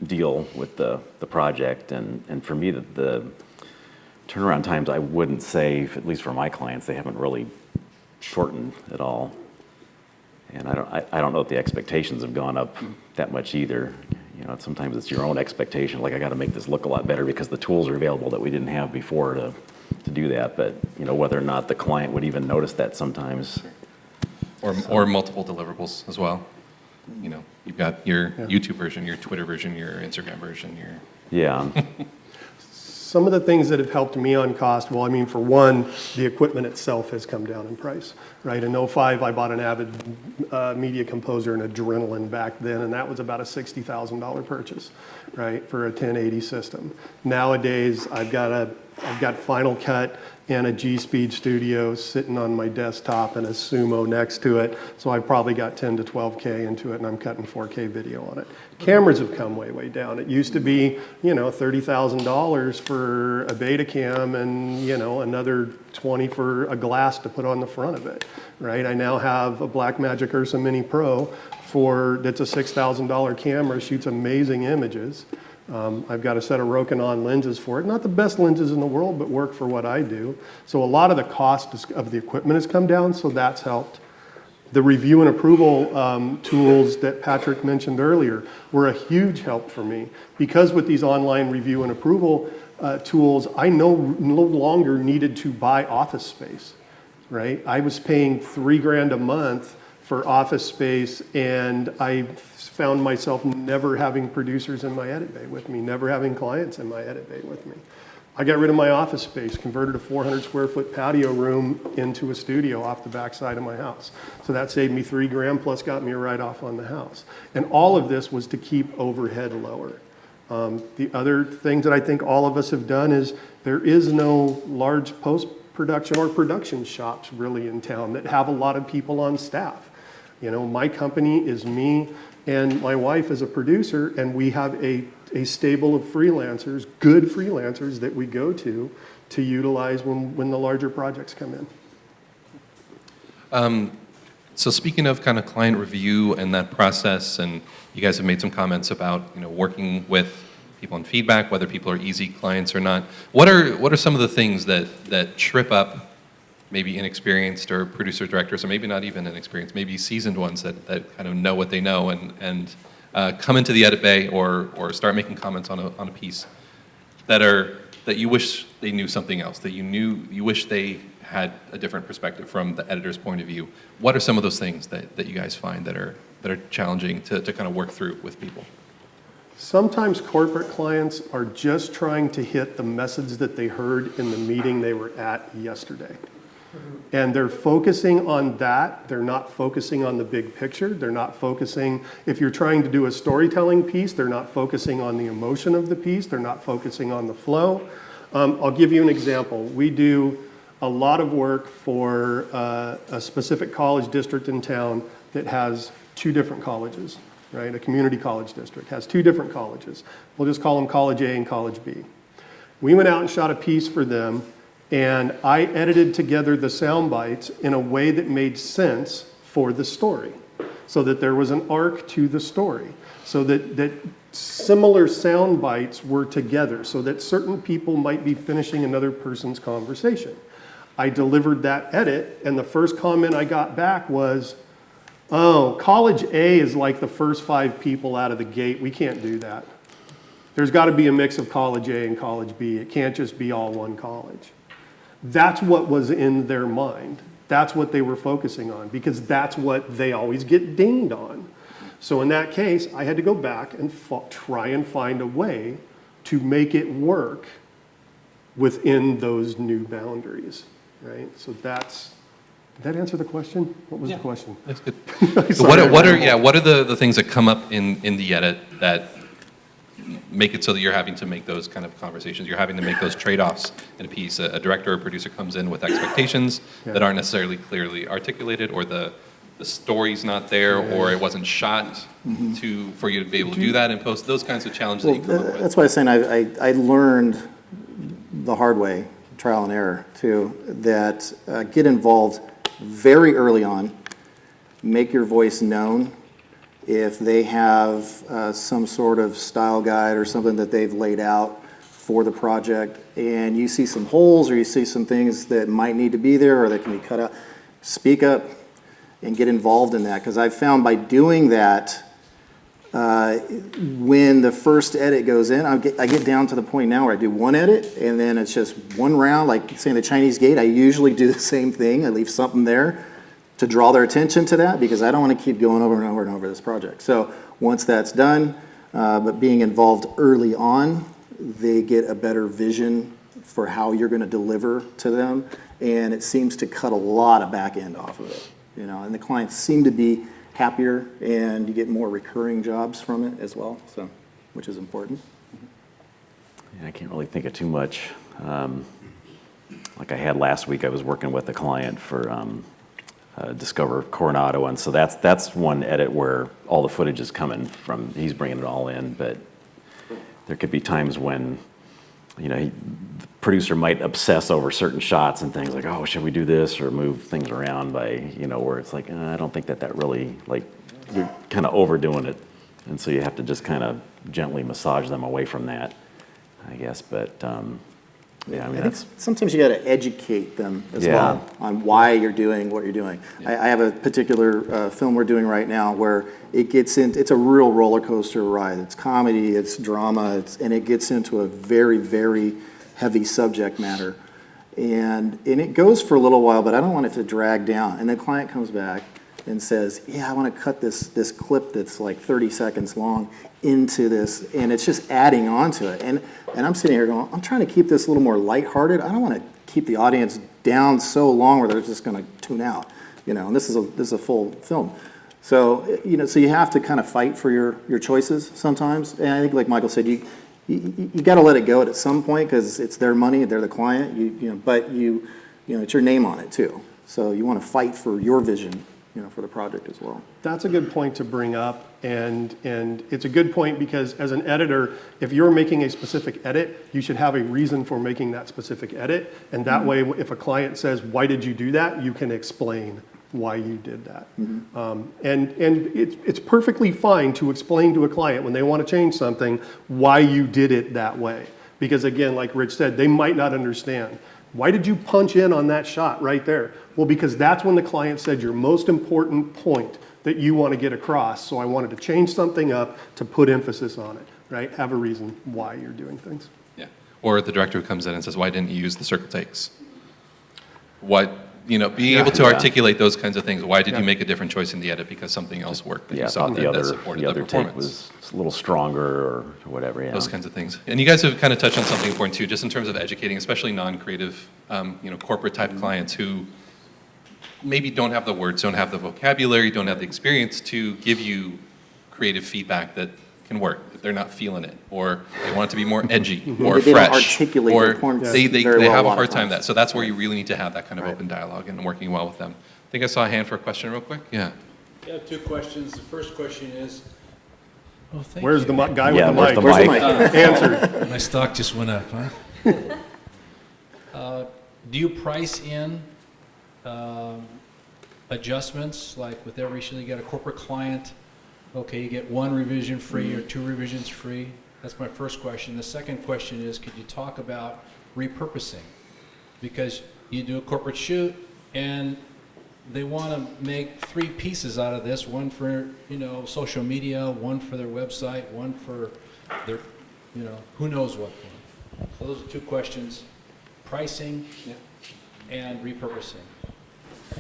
deal with the project. And for me, the turnaround times, I wouldn't say, at least for my clients, they haven't really shortened at all. And I don't know if the expectations have gone up that much either. You know, sometimes it's your own expectation, like I got to make this look a lot better because the tools are available that we didn't have before to do that. But you know, whether or not the client would even notice that sometimes. Or multiple deliverables as well. You know, you've got your YouTube version, your Twitter version, your Instagram version, your... Yeah. Some of the things that have helped me on cost, well, I mean, for one, the equipment itself has come down in price, right? In '05, I bought an Avid Media Composer and Adrenaline back then, and that was about a $60,000 purchase, right, for a 1080 system. Nowadays, I've got Final Cut and a G-Speed Studio sitting on my desktop and a Sumo next to it, so I've probably got 10 to 12K into it, and I'm cutting 4K video on it. Cameras have come way, way down. It used to be, you know, $30,000 for a Betacam and, you know, another 20 for a glass to put on the front of it, right? I now have a Blackmagic Ursa Mini Pro that's a $6,000 camera, shoots amazing images. I've got a set of Rokinon lenses for it. Not the best lenses in the world, but work for what I do. So a lot of the cost of the equipment has come down, so that's helped. The review and approval tools that Patrick mentioned earlier were a huge help for me. Because with these online review and approval tools, I no longer needed to buy office space, right? I was paying $3,000 a month for office space, and I found myself never having producers in my edit bay with me, never having clients in my edit bay with me. I got rid of my office space, converted a 400 square foot patio room into a studio off the back side of my house. So that saved me $3,000 plus got me a write-off on the house. And all of this was to keep overhead lower. The other things that I think all of us have done is there is no large post-production or production shops really in town that have a lot of people on staff. You know, my company is me and my wife is a producer, and we have a stable of freelancers, good freelancers that we go to utilize when the larger projects come in. So speaking of kind of client review and that process, and you guys have made some comments about, you know, working with people on feedback, whether people are easy clients or not. What are some of the things that trip up maybe inexperienced or producer directors, or maybe not even inexperienced, maybe seasoned ones that kind of know what they know and come into the edit bay or start making comments on a piece that you wish they knew something else, that you wish they had a different perspective from the editor's point of view? What are some of those things that you guys find that are challenging to kind of work through with people? Sometimes corporate clients are just trying to hit the message that they heard in the meeting they were at yesterday. And they're focusing on that. They're not focusing on the big picture. They're not focusing, if you're trying to do a storytelling piece, they're not focusing on the emotion of the piece. They're not focusing on the flow. I'll give you an example. We do a lot of work for a specific college district in town that has 2 different colleges, right? A community college district has 2 different colleges. We'll just call them College A and College B. We went out and shot a piece for them, and I edited together the sound bites in a way that made sense for the story, so that there was an arc to the story, so that similar sound bites were together, so that certain people might be finishing another person's conversation. I delivered that edit, and the first comment I got back was, "Oh, College A is like the first 5 people out of the gate. We can't do that. There's got to be a mix of College A and College B. It can't just be all one college." That's what was in their mind. That's what they were focusing on, because that's what they always get dinged on. So in that case, I had to go back and try and find a way to make it work within those new boundaries, right? So did that answer the question? What was the question? That's good. What are the things that come up in the edit that make it so that you're having to make those kind of conversations, you're having to make those trade-offs in a piece? A director or producer comes in with expectations that aren't necessarily clearly articulated, or the story's not there, or it wasn't shot for you to be able to do that in post, those kinds of challenges that you come up with. That's why I was saying I learned the hard way, trial and error too, that get involved very early on, make your voice known. If they have some sort of style guide or something that they've laid out for the project, and you see some holes or you see some things that might need to be there or that can be cut out, speak up and get involved in that. Because I've found by doing that, when the first edit goes in, I get down to the point now where I do one edit and then it's just one round, like saying the Chinese gate. I usually do the same thing. I leave something there to draw their attention to that, because I don't want to keep going over and over and over this project. So once that's done, but being involved early on they get a better vision for how you're going to deliver to them, and it seems to cut a lot of back end off of it, you know, and the clients seem to be happier, and you get more recurring jobs from it as well, so, which is important. Yeah, I can't really think of too much. Like I had last week, I was working with a client for Discover Coronado, and so that's one edit where all the footage is coming from, he's bringing it all in, but there could be times when, you know, the producer might obsess over certain shots and things like, oh, should we do this or move things around by, you know, where it's like, I don't think that really, like, you're kind of overdoing it, and so you have to just kind of gently massage them away from that, I guess, but yeah, I mean, I think sometimes you got to educate them as well on why you're doing what you're doing. I have a particular film we're doing right now where it gets in. It's a real roller coaster ride. It's comedy, it's drama, and it gets into a very, very heavy subject matter, and it goes for a little while, but I don't want it to drag down. And the client comes back and says, "Yeah, I want to cut this clip that's like 30 seconds long into this," and it's just adding on to it. And I'm sitting here going, I'm trying to keep this a little more lighthearted. I don't want to keep the audience down so long where they're just going to tune out, you know. And this is a full film, so you know, so you have to kind of fight for your choices sometimes. And I think, like Michael said, you got to let it go at some point because it's their money, they're the client. You know, but you know, it's your name on it too. So you want to fight for your vision, you know, for the project as well. That's a good point to bring up, and it's a good point because as an editor, if you're making a specific edit, you should have a reason for making that specific edit, and that way, if a client says, why did you do that, you can explain why you did that. And it's perfectly fine to explain to a client when they want to change something why you did it that way. Because again, like Rich said, they might not understand. Why did you punch in on that shot right there? Well, because that's when the client said your most important point that you want to get across. So I wanted to change something up to put emphasis on it, right? Have a reason why you're doing things. Yeah. Or the director who comes in and says, why didn't you use the circle takes? What, you know, being able to articulate those kinds of things. Why did you make a different choice in the edit because something else worked that you saw that supported the performance? Take was a little stronger or whatever, Those kinds of things. And you guys have kind of touched on something important too, just in terms of educating, especially non-creative, you know, corporate type clients who maybe don't have the words, don't have the vocabulary, don't have the experience to give you creative feedback that can work. If they're not feeling it, or they want it to be more edgy or they fresh, don't articulate or their points they very well have a a lot hard of time times. that. So that's where you really need to have that kind of open dialogue and working well with them. I think I saw a hand for a question real quick. Yeah. I have two questions. The first question is, oh, thank Where's you. the guy Yeah, with the mic? where's the mic? Answer. My stock just went up, huh? Do you price in adjustments, like with every issue you get a corporate client, okay, you get one revision free or two revisions free? That's my first question. The second question is, could you talk about repurposing? Because you do a corporate shoot and they want to make 3 pieces out of this, one for, you know, social media, one for their website, one for their, you know, who knows what. So those are 2 questions, pricing and repurposing.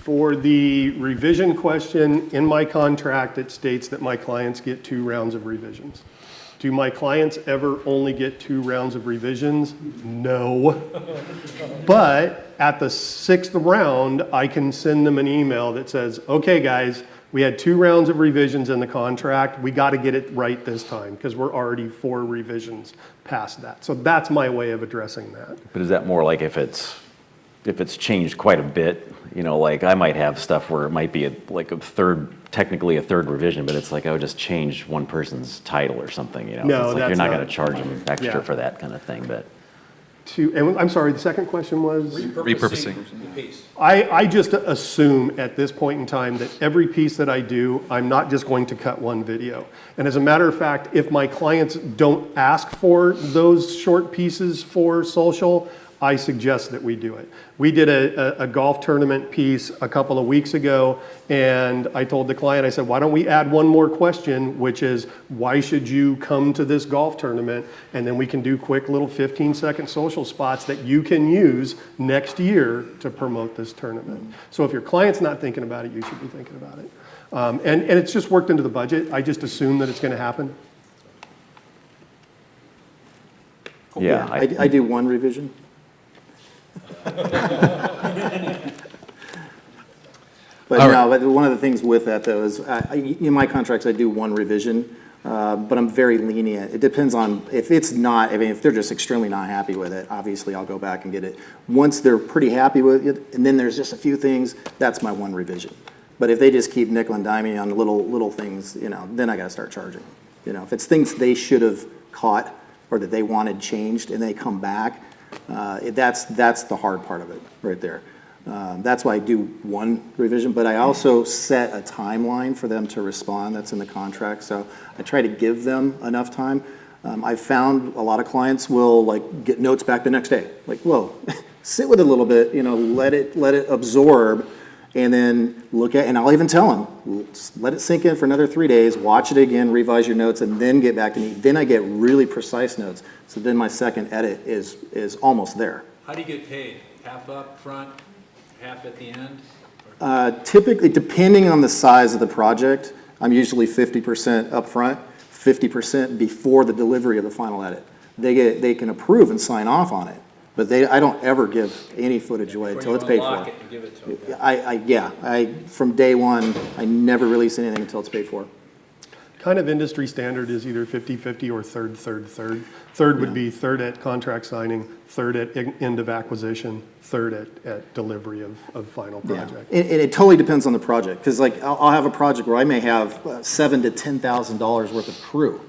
For the revision question, in my contract, it states that my clients get 2 rounds of revisions. Do my clients ever only get 2 rounds of revisions? No. But at the 6th round, I can send them an email that says, okay, guys, we had 2 rounds of revisions in the contract. We got to get it right this time because we're already 4 revisions past that. So that's my way of addressing that. But is that more like if it's changed quite a bit, you know, like I might have stuff where it might be technically a third revision, but it's like I would just change one person's title or something, you know. No, it's like you're that's not not- going to charge them extra Yeah. for that kind of thing, but. And I'm sorry, the second question was? Repurposing. The piece. I just assume at this point in time that every piece that I do, I'm not just going to cut one video. And as a matter of fact, if my clients don't ask for those short pieces for social, I suggest that we do it. We did a golf tournament piece a couple of weeks ago, and I told the client, I said, why don't we add one more question, which is, why should you come to this golf tournament? And then we can do quick little 15-second social spots that you can use next year to promote this tournament. So if your client's not thinking about it, you should be thinking about it. And it's just worked into the budget. I just assume that it's going to happen. Yeah, I do one revision. But All no, but one of the things with that though is, in my contracts, I do one revision, but I'm very lenient. It depends on, if it's not, I mean, if they're just extremely not happy with it, obviously I'll go back and get it. Once they're pretty happy with it, and then there's just a few things, that's my one revision. But if they just keep nickel and diming on little things, you know, then I gotta start charging. You know, if it's things they should have caught or that they wanted changed and they come back, that's the hard part of it right there. That's why I do one revision, but I also set a timeline for them to respond. That's in the contract, so I try to give them enough time. I've found a lot of clients will like get notes back the next day. Like, whoa, sit with it a little bit, you know, let it absorb, and then look at. And I'll even tell them, let it sink in for another 3 days, watch it again, revise your notes, and then get back to me. Then I get really precise notes. So then my second edit is almost there. How do you get paid? Half up front, half at the end? Typically, depending on the size of the project, I'm usually 50% upfront, 50% before the delivery of the final edit. They can approve and sign off on it, but I don't ever give any footage away until it's paid for. It and give it to them. From day one, I never release anything until it's paid for. Kind of industry standard is either 50-50 or third. Third would be third at contract signing, third at end of acquisition, third at delivery of final project. And it totally depends on the project, because like I'll have a project where I may have $7,000 to $10,000 worth of crew.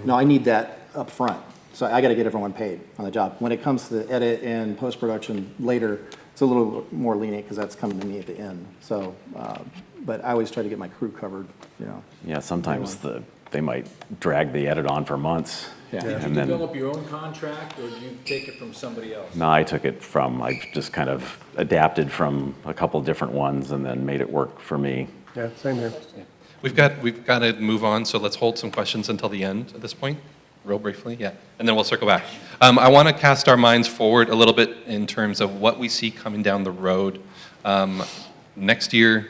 No, I need that up front, so I got to get everyone paid on the job. When it comes to the edit and post-production later, it's a little more lenient because that's coming to me at the end. So, but I always try to get my crew covered, you know. Yeah, sometimes they might drag the edit on for months. Yeah. Did you And then, develop your own contract, or did you take it from somebody else? no, I took it from, I just kind of adapted from a couple different ones and then made it work for me. Yeah, same here. We've got to move on, so let's hold some questions until the end at this point, real briefly, yeah, and then we'll circle back. I want to cast our minds forward a little bit in terms of what we see coming down the road next year,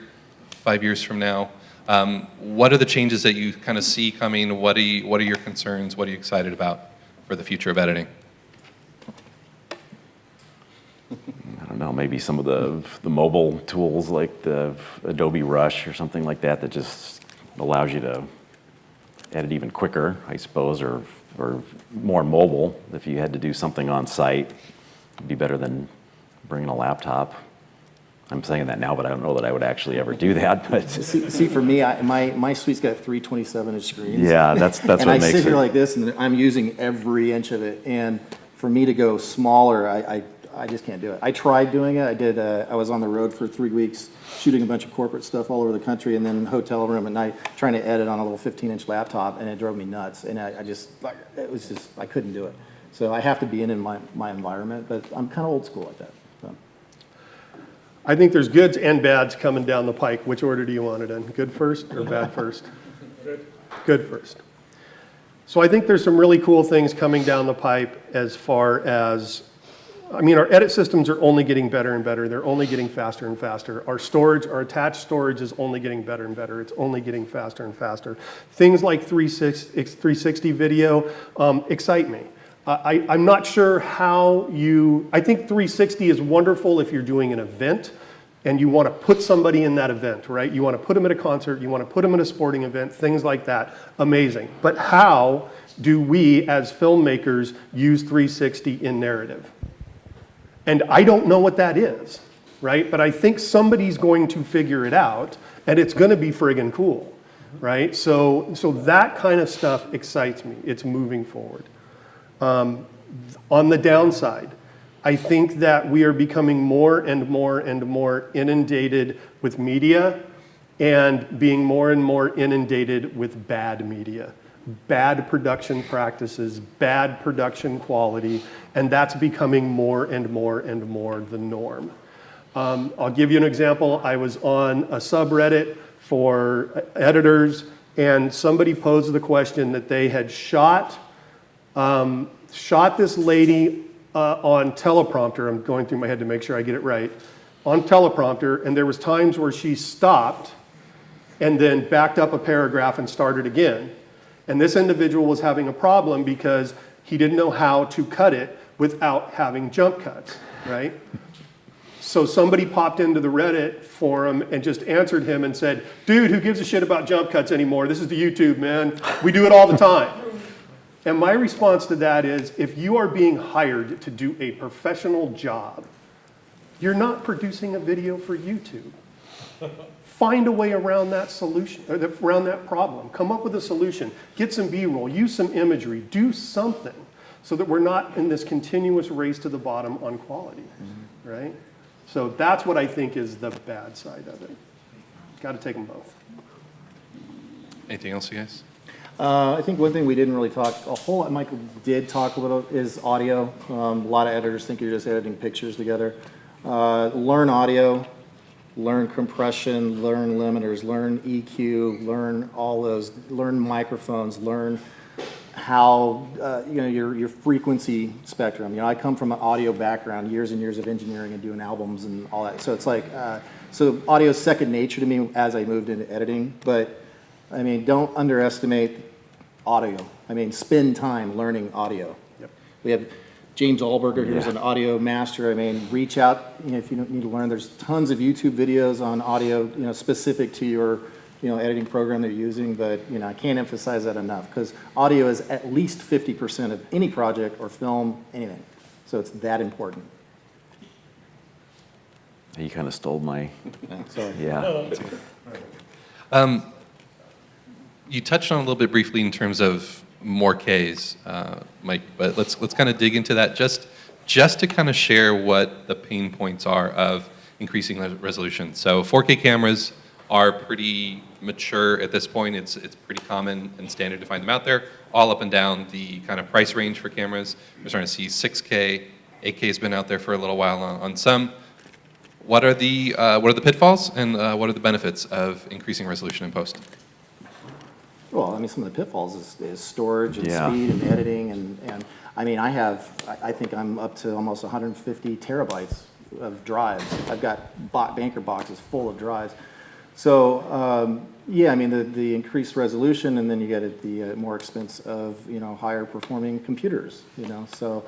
5 years from now. What are the changes that you kind of see coming? What are your concerns? What are you excited about for the future of editing? I don't know, maybe some of the mobile tools like the Adobe Rush or something like that just allows you to edit even quicker, I suppose, or more mobile. If you had to do something on site, it'd be better than bringing a laptop. I'm saying that now, but I don't know that I would actually ever do that. But See, for me, my suite's got 3 27-inch screens. yeah, that's And what I makes sit it. here like this, and I'm using every inch of it. And for me to go smaller, I just can't do it. I tried doing it. I was on the road for 3 weeks, shooting a bunch of corporate stuff all over the country, and then hotel room at night, trying to edit on a little 15-inch laptop, and it drove me nuts. And I couldn't do it. So I have to be in my environment, but I'm kind of old school like that. So. I think there's goods and bads coming down the pike. Which order do you want it in? Good first or bad first? Good first. So I think there's some really cool things coming down the pipe as far as, I mean, our edit systems are only getting better and better. They're only getting faster and faster. Our storage, our attached storage is only getting better and better. It's only getting faster and faster. Things like 360 video excite me. I'm not sure how I think 360 is wonderful if you're doing an event and you want to put somebody in that event, right? You want to put them at a concert, you want to put them at a sporting event, things like that. Amazing. But how do we as filmmakers use 360 in narrative? And I don't know what that is, right? But I think somebody's going to figure it out, and it's going to be friggin' cool, right? So that kind of stuff excites me. It's moving forward. On the downside, I think that we are becoming more and more and more inundated with media and being more and more inundated with bad media, bad production practices, bad production quality, and that's becoming more and more and more the norm. I'll give you an example. I was on a subreddit for editors, and somebody posed the question that they had shot this lady on teleprompter. I'm going through my head to make sure I get it right. On teleprompter, and there was times where she stopped and then backed up a paragraph and started again. And this individual was having a problem because He didn't know how to cut it without having jump cuts, right? So somebody popped into the Reddit forum and just answered him and said, dude, who gives a shit about jump cuts anymore? This is the YouTube, man. We do it all the time. And my response to that is, if you are being hired to do a professional job, you're not producing a video for YouTube. Find a way around that solution, or around that problem. Come up with a solution. Get some B-roll, use some imagery, do something so that we're not in this continuous race to the bottom on quality, right? So that's what I think is the bad side of it. Got to take them both. Anything else, you guys? I think one thing we didn't really talk a whole lot, Michael did talk a little, is audio. A lot of editors think you're just editing pictures together. Learn audio, learn compression, learn limiters, learn EQ, learn all those, learn microphones, learn how, your frequency spectrum. I come from an audio background, years and years of engineering and doing albums and all that. So it's like, so audio is second nature to me as I moved into editing. But, don't underestimate audio. Spend time learning audio. Yep. We have James Allberger, who's an audio master. Reach out, if you don't need to learn. There's tons of YouTube videos on audio, specific to your editing program they're using, but I can't emphasize that enough because audio is at least 50% of any project or film, anything. So it's that important. You kind of stole my, Sorry. yeah. You touched on it a little bit briefly in terms of more Ks, Mike, but let's kind of dig into that just to kind of share what the pain points are of increasing resolution. So 4K cameras are pretty mature at this point. It's pretty common and standard to find them out there, all up and down the kind of price range for cameras. We're starting to see 6K, 8K has been out there for a little while on some. What are the pitfalls and what are the benefits of increasing resolution in post? Well, some of the pitfalls is storage and Yeah. speed and editing and I think I'm up to almost 150 terabytes of drives. I've got banker boxes full of drives. So the increased resolution, and then you get the more expense of higher performing computers. So,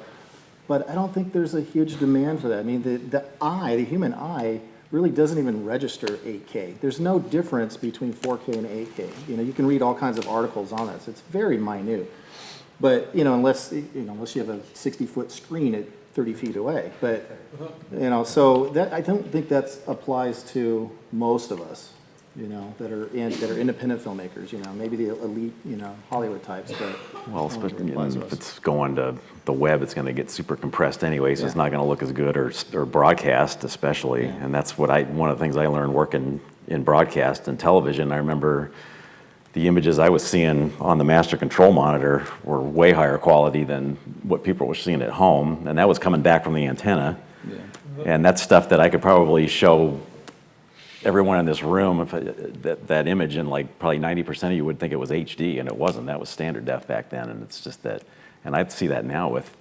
but I don't think there's a huge demand for that. The human eye really doesn't even register 8K. There's no difference between 4K and 8K. You can read all kinds of articles on this. It's very minute. But unless you have a 60-foot screen at 30 feet away. But so that I don't think that applies to most of us. That are independent filmmakers. Maybe the elite, Hollywood types. But Well, especially if it's going to the web, it's going to get super compressed anyway, so it's not going to look as good or broadcast, especially. Yeah. And that's one of the things I learned working in broadcast and television. I remember the images I was seeing on the master control monitor were way higher quality than what people were seeing at home, and that was coming back from the antenna. Yeah. And that's stuff that I could probably show everyone in this room, that image, and like probably 90% of you would think it was HD, and it wasn't. That was standard def back then, and it's just that. And I see that now with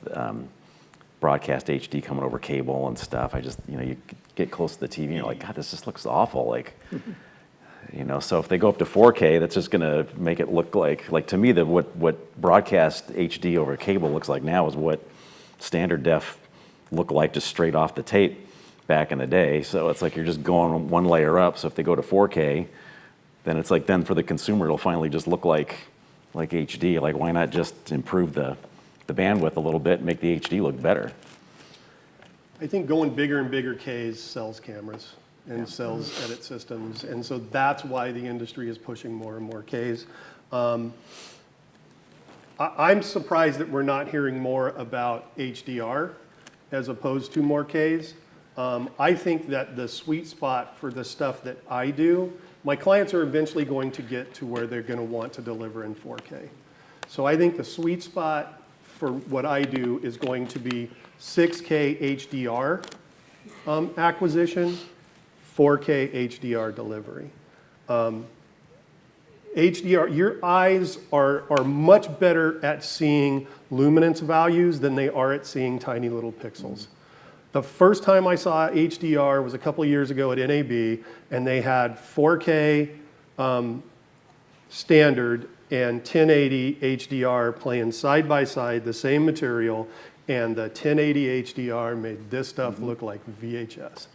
broadcast HD coming over cable and stuff. I just, you get close to the TV and you're like, God, this just looks awful. Like, so if they go up to 4K, that's just gonna make it look like to me, what broadcast HD over cable looks like now is what standard def looked like just straight off the tape back in the day. So it's like you're just going one layer up. So if they go to 4K, then it's like, then for the consumer, it'll finally just look like HD. Like, why not just improve the bandwidth a little bit and make the HD look better? I think going bigger and bigger Ks sells cameras and sells edit systems. And so that's why the industry is pushing more and more Ks. I'm surprised that we're not hearing more about HDR as opposed to more Ks. I think that the sweet spot for the stuff that I do, my clients are eventually going to get to where they're going to want to deliver in 4K. So I think the sweet spot for what I do is going to be 6K HDR acquisition, 4K HDR delivery. HDR, your eyes are much better at seeing luminance values than they are at seeing tiny little pixels. The first time I saw HDR was a couple of years ago at NAB, and they had 4K standard and 1080 HDR playing side by side, the same material, and the 1080 HDR made this stuff look like VHS.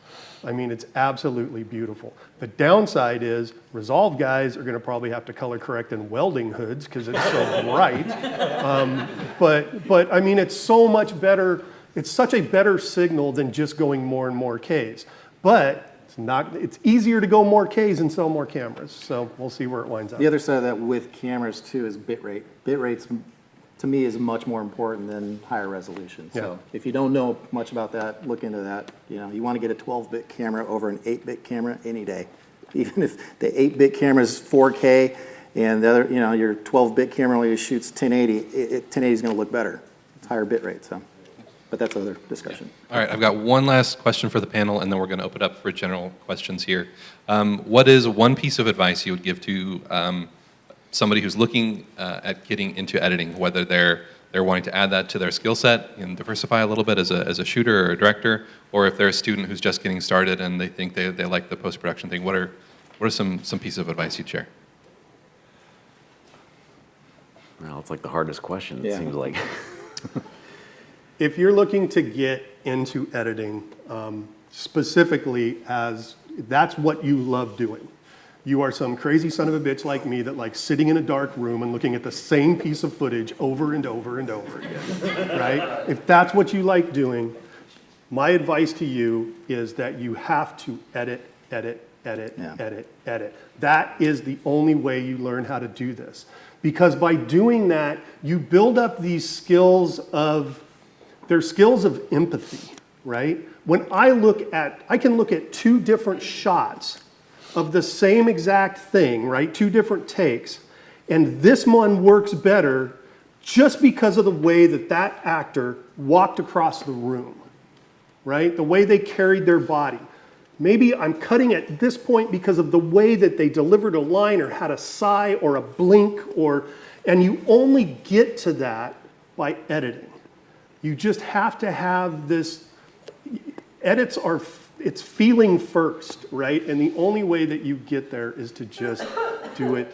I mean, it's absolutely beautiful. The downside is Resolve guys are gonna probably have to color correct in welding hoods because it's so bright. But I mean, it's so much better. It's such a better signal than just going more and more Ks. But it's easier to go more Ks and sell more cameras. So we'll see where it winds up. The other side of that with cameras too is bitrate. Bitrate's, to me, is much more important than higher resolution. So if you don't know much about that, look into that. You know, you want to get a 12-bit camera over an 8-bit camera any day. Even if the 8-bit camera is 4K and the other, you know, your 12-bit camera only shoots 1080, 1080 is going to look better. It's higher bitrate, so. But that's another discussion. All right, I've got one last question for the panel, and then we're going to open up for general questions here. What is one piece of advice you would give to somebody who's looking at getting into editing, whether they're wanting to add that to their skill set and diversify a little bit as a shooter or a director, or if they're a student who's just getting started and they think they like the post-production thing? What are some pieces of advice you'd share? Well, it's like the hardest question, it seems like. If you're looking to get into editing, specifically as that's what you love doing, you are some crazy son of a bitch like me that likes sitting in a dark room and looking at the same piece of footage over and over and over again, right? If that's what you like doing, my advice to you is that you have to edit. That is the only way you learn how to do this. Because by doing that, you build up these skills of they're skills of empathy, right? When I can look at two different shots of the same exact thing, right? Two different takes, and this one works better just because of the way that that actor walked across the room, right? The way they carried their body. Maybe I'm cutting at this point because of the way that they delivered a line or had a sigh or a blink, and you only get to that by editing. You just have to have this, it's feeling first, right? And the only way that you get there is to just do it.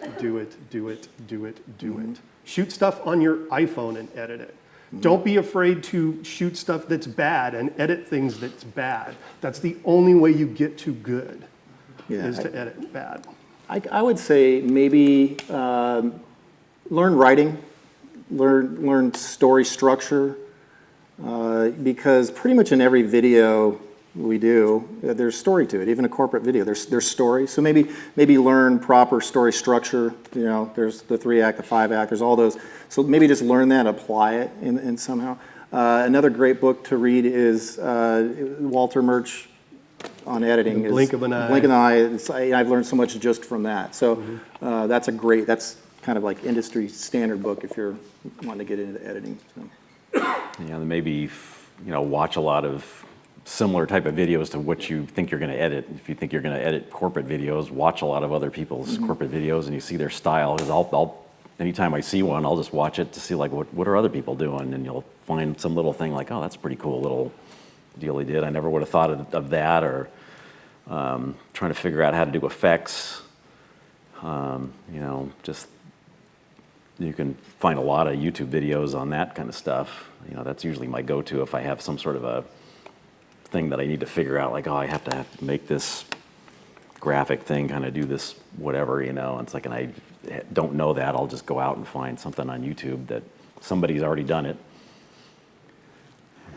Shoot stuff on your iPhone and edit it. Don't be afraid to shoot stuff that's bad and edit things that's bad. That's the only way you get to good, is to edit bad. I would say maybe learn writing, learn story structure, because pretty much in every video we do, there's story to it. Even a corporate video, there's story. So maybe learn proper story structure. You know, there's the 3-act, the 5-act, there's all those. So maybe just learn that, apply it in somehow. Another great book to read is Walter Murch on editing. The Blink of an Eye. Blink of an Eye. I've learned so much just from that. So that's kind of like industry standard book if you're wanting to get into editing. So. Yeah, then maybe, watch a lot of similar type of videos to what you think you're going to edit. If you think you're going to edit corporate videos, watch a lot of other people's corporate videos and you see their style. Because anytime I see one, I'll just watch it to see like what are other people doing, and you'll find some little thing like, oh, that's a pretty cool little deal he did. I never would have thought of that, or trying to figure out how to do effects. Just you can find a lot of YouTube videos on that kind of stuff. That's usually my go-to if I have some sort of a thing that I need to figure out, like, oh, I have to make this graphic thing, kind of do this whatever, It's like, and I don't know that, I'll just go out and find something on YouTube that somebody's already done it.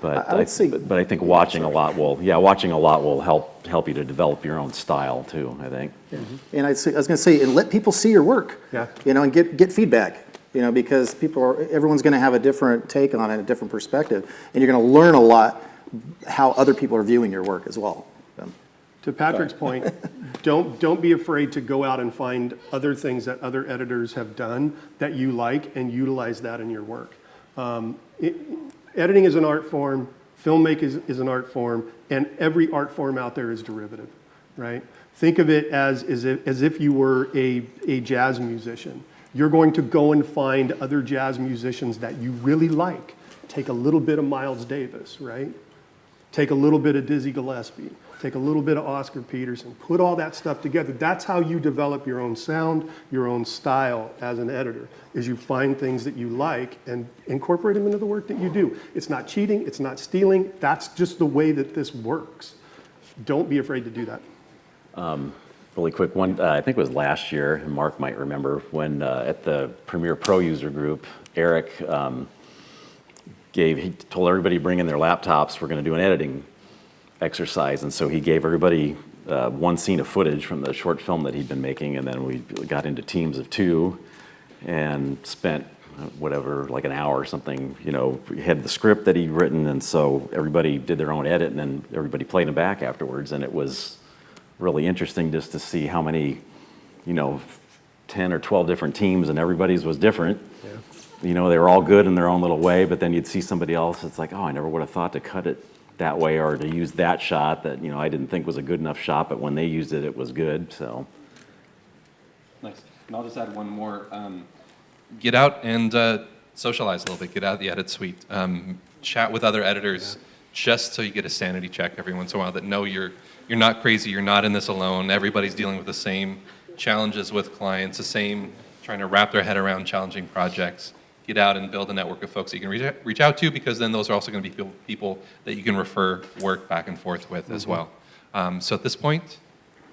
But I think watching a lot will help you to develop your own style too, I think. And I was going to say, and let people see your work. Yeah. And get feedback. Because everyone's going to have a different take on it, a different perspective, and you're going to learn a lot how other people are viewing your work as well. So. To Patrick's point, don't be afraid to go out and find other things that other editors have done that you like and utilize that in your work. Editing is an art form, filmmaking is an art form, and every art form out there is derivative, right? Think of it as if you were a jazz musician. You're going to go and find other jazz musicians that you really like. Take a little bit of Miles Davis, right? Take a little bit of Dizzy Gillespie. take a little bit of Oscar Peterson, put all that stuff together. That's how you develop your own sound, your own style as an editor, is you find things that you like and incorporate them into the work that you do. It's not cheating, it's not stealing, that's just the way that this works. Don't be afraid to do that. Really quick one, I think it was last year, and Mark might remember, when at the Premiere Pro user group, Eric he told everybody to bring in their laptops, we're going to do an editing exercise, and so he gave everybody one scene of footage from the short film that he'd been making, and then we got into teams of 2 and spent whatever, like an hour or something, we had the script that he'd written, and so everybody did their own edit, and then everybody played them back afterwards, and it was really interesting just to see how many, 10 or 12 different teams, and everybody's was different. Yeah. They were all good in their own little way, but then you'd see somebody else, it's like, oh, I never would have thought to cut it that way or to use that shot that, I didn't think was a good enough shot, but when they used it, it was good, so. Nice. And I'll just add one more. Get out and socialize a little bit. Get out of the edit suite. Chat with other editors just so you get a sanity check every once in a while that no, you're not crazy, you're not in this alone. Everybody's dealing with the same challenges with clients, the same trying to wrap their head around challenging projects. Get out and build a network of folks that you can reach out to, because then those are also going to be people that you can refer work back and forth with as well. So at this point,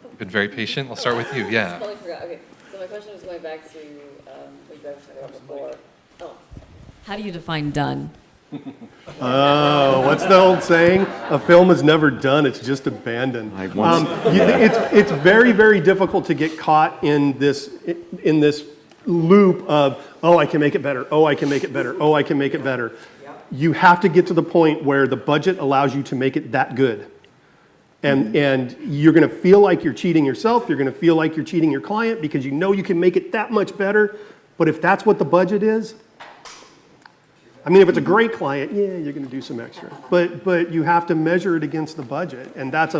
you've been very patient. I'll start with you. Yeah. I totally forgot. Okay, so my question was going back to what you guys were talking about before. Oh. How do you define done? Oh, what's the old saying? A film is never done, it's just abandoned. It's very, very difficult to get caught in this loop of, oh, I can make it better, oh, I can make it better, oh, I can make it better. You have to get to the point where the budget allows you to make it that good. And you're going to feel like you're cheating yourself, you're going to feel like you're cheating your client because you know you can make it that much better. But if that's what the budget is, I mean, if it's a great client, yeah, you're going to do some extra. But you have to measure it against the budget. And that's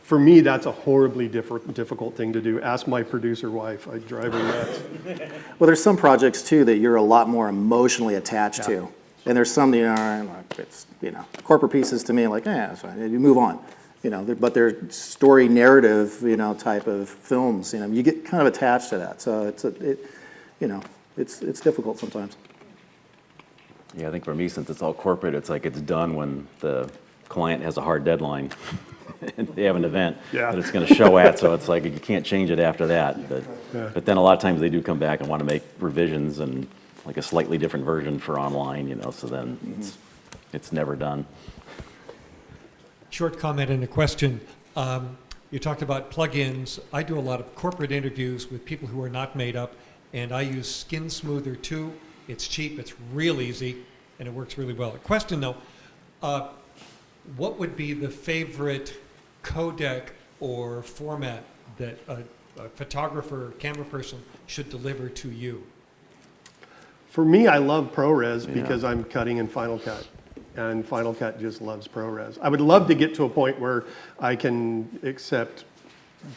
for me, that's a horribly difficult thing to do. Ask my producer wife. I drive her nuts. Well, there's some projects, too, that you're a lot more emotionally attached to. And there's some it's, corporate pieces to me, like, it's fine. You move on. But they're story narrative, type of films. You get kind of attached to that. So it's difficult sometimes. Yeah, I think for me, since it's all corporate, it's like it's done when the client has a hard deadline and they have an event that it's going to show at, so it's like you can't change it after that. But then a lot of times they do come back and want to make revisions and like a slightly different version for online, so then it's never done. Short comment and a question. You talked about plugins. I do a lot of corporate interviews with people who are not made up, and I use Skin Smoother 2. It's cheap, it's real easy, and it works really well. A question though, what would be the favorite codec or format that a photographer, camera person should deliver to you? For me, I love ProRes because I'm cutting in Final Cut, and Final Cut just loves ProRes. I would love to get to a point where I can accept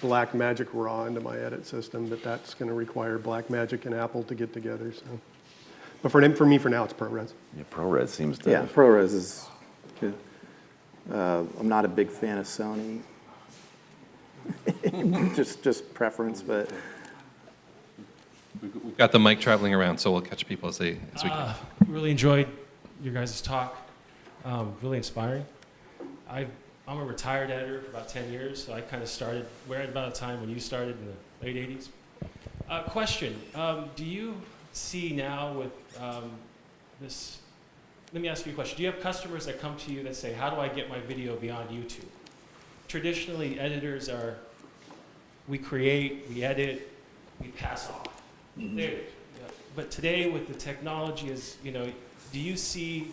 Blackmagic RAW into my edit system, but that's going to require Blackmagic and Apple to get together. So. But for me, for now, it's ProRes. Yeah, ProRes seems to. Yeah, ProRes is good. I'm not a big fan of Sony. just preference, but. We've got the mic traveling around, so we'll catch people as we can. Really enjoyed your guys' talk. Really inspiring. I'm a retired editor for about 10 years, so I kind of started right about the time when you started in the late 80s. Question, do you see now with this, let me ask you a question. Do you have customers that come to you that say, how do I get my video beyond YouTube? Traditionally, editors are, we create, we edit, we pass off. But today with the technology do you see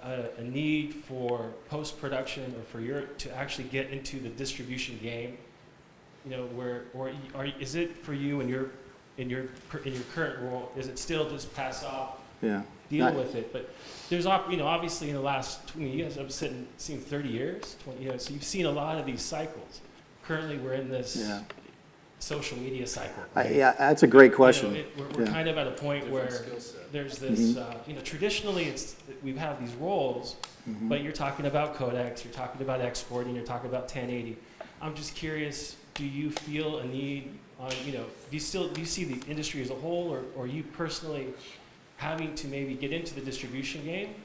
a need for post-production or for to actually get into the distribution game? Is it for you in your current role, is it still just pass off, deal with it? But there's, obviously in the last 20 years, I've seen 30 years, 20, so you've seen a lot of these cycles. Currently, we're in this social media cycle. Right? That's a great question. We're kind of at a point where there's this, traditionally we have these roles, but you're talking about codecs, you're talking about exporting, you're talking about 1080. I'm just curious, do you feel a need on, do you see the industry as a whole, or you personally having to maybe get into the distribution game?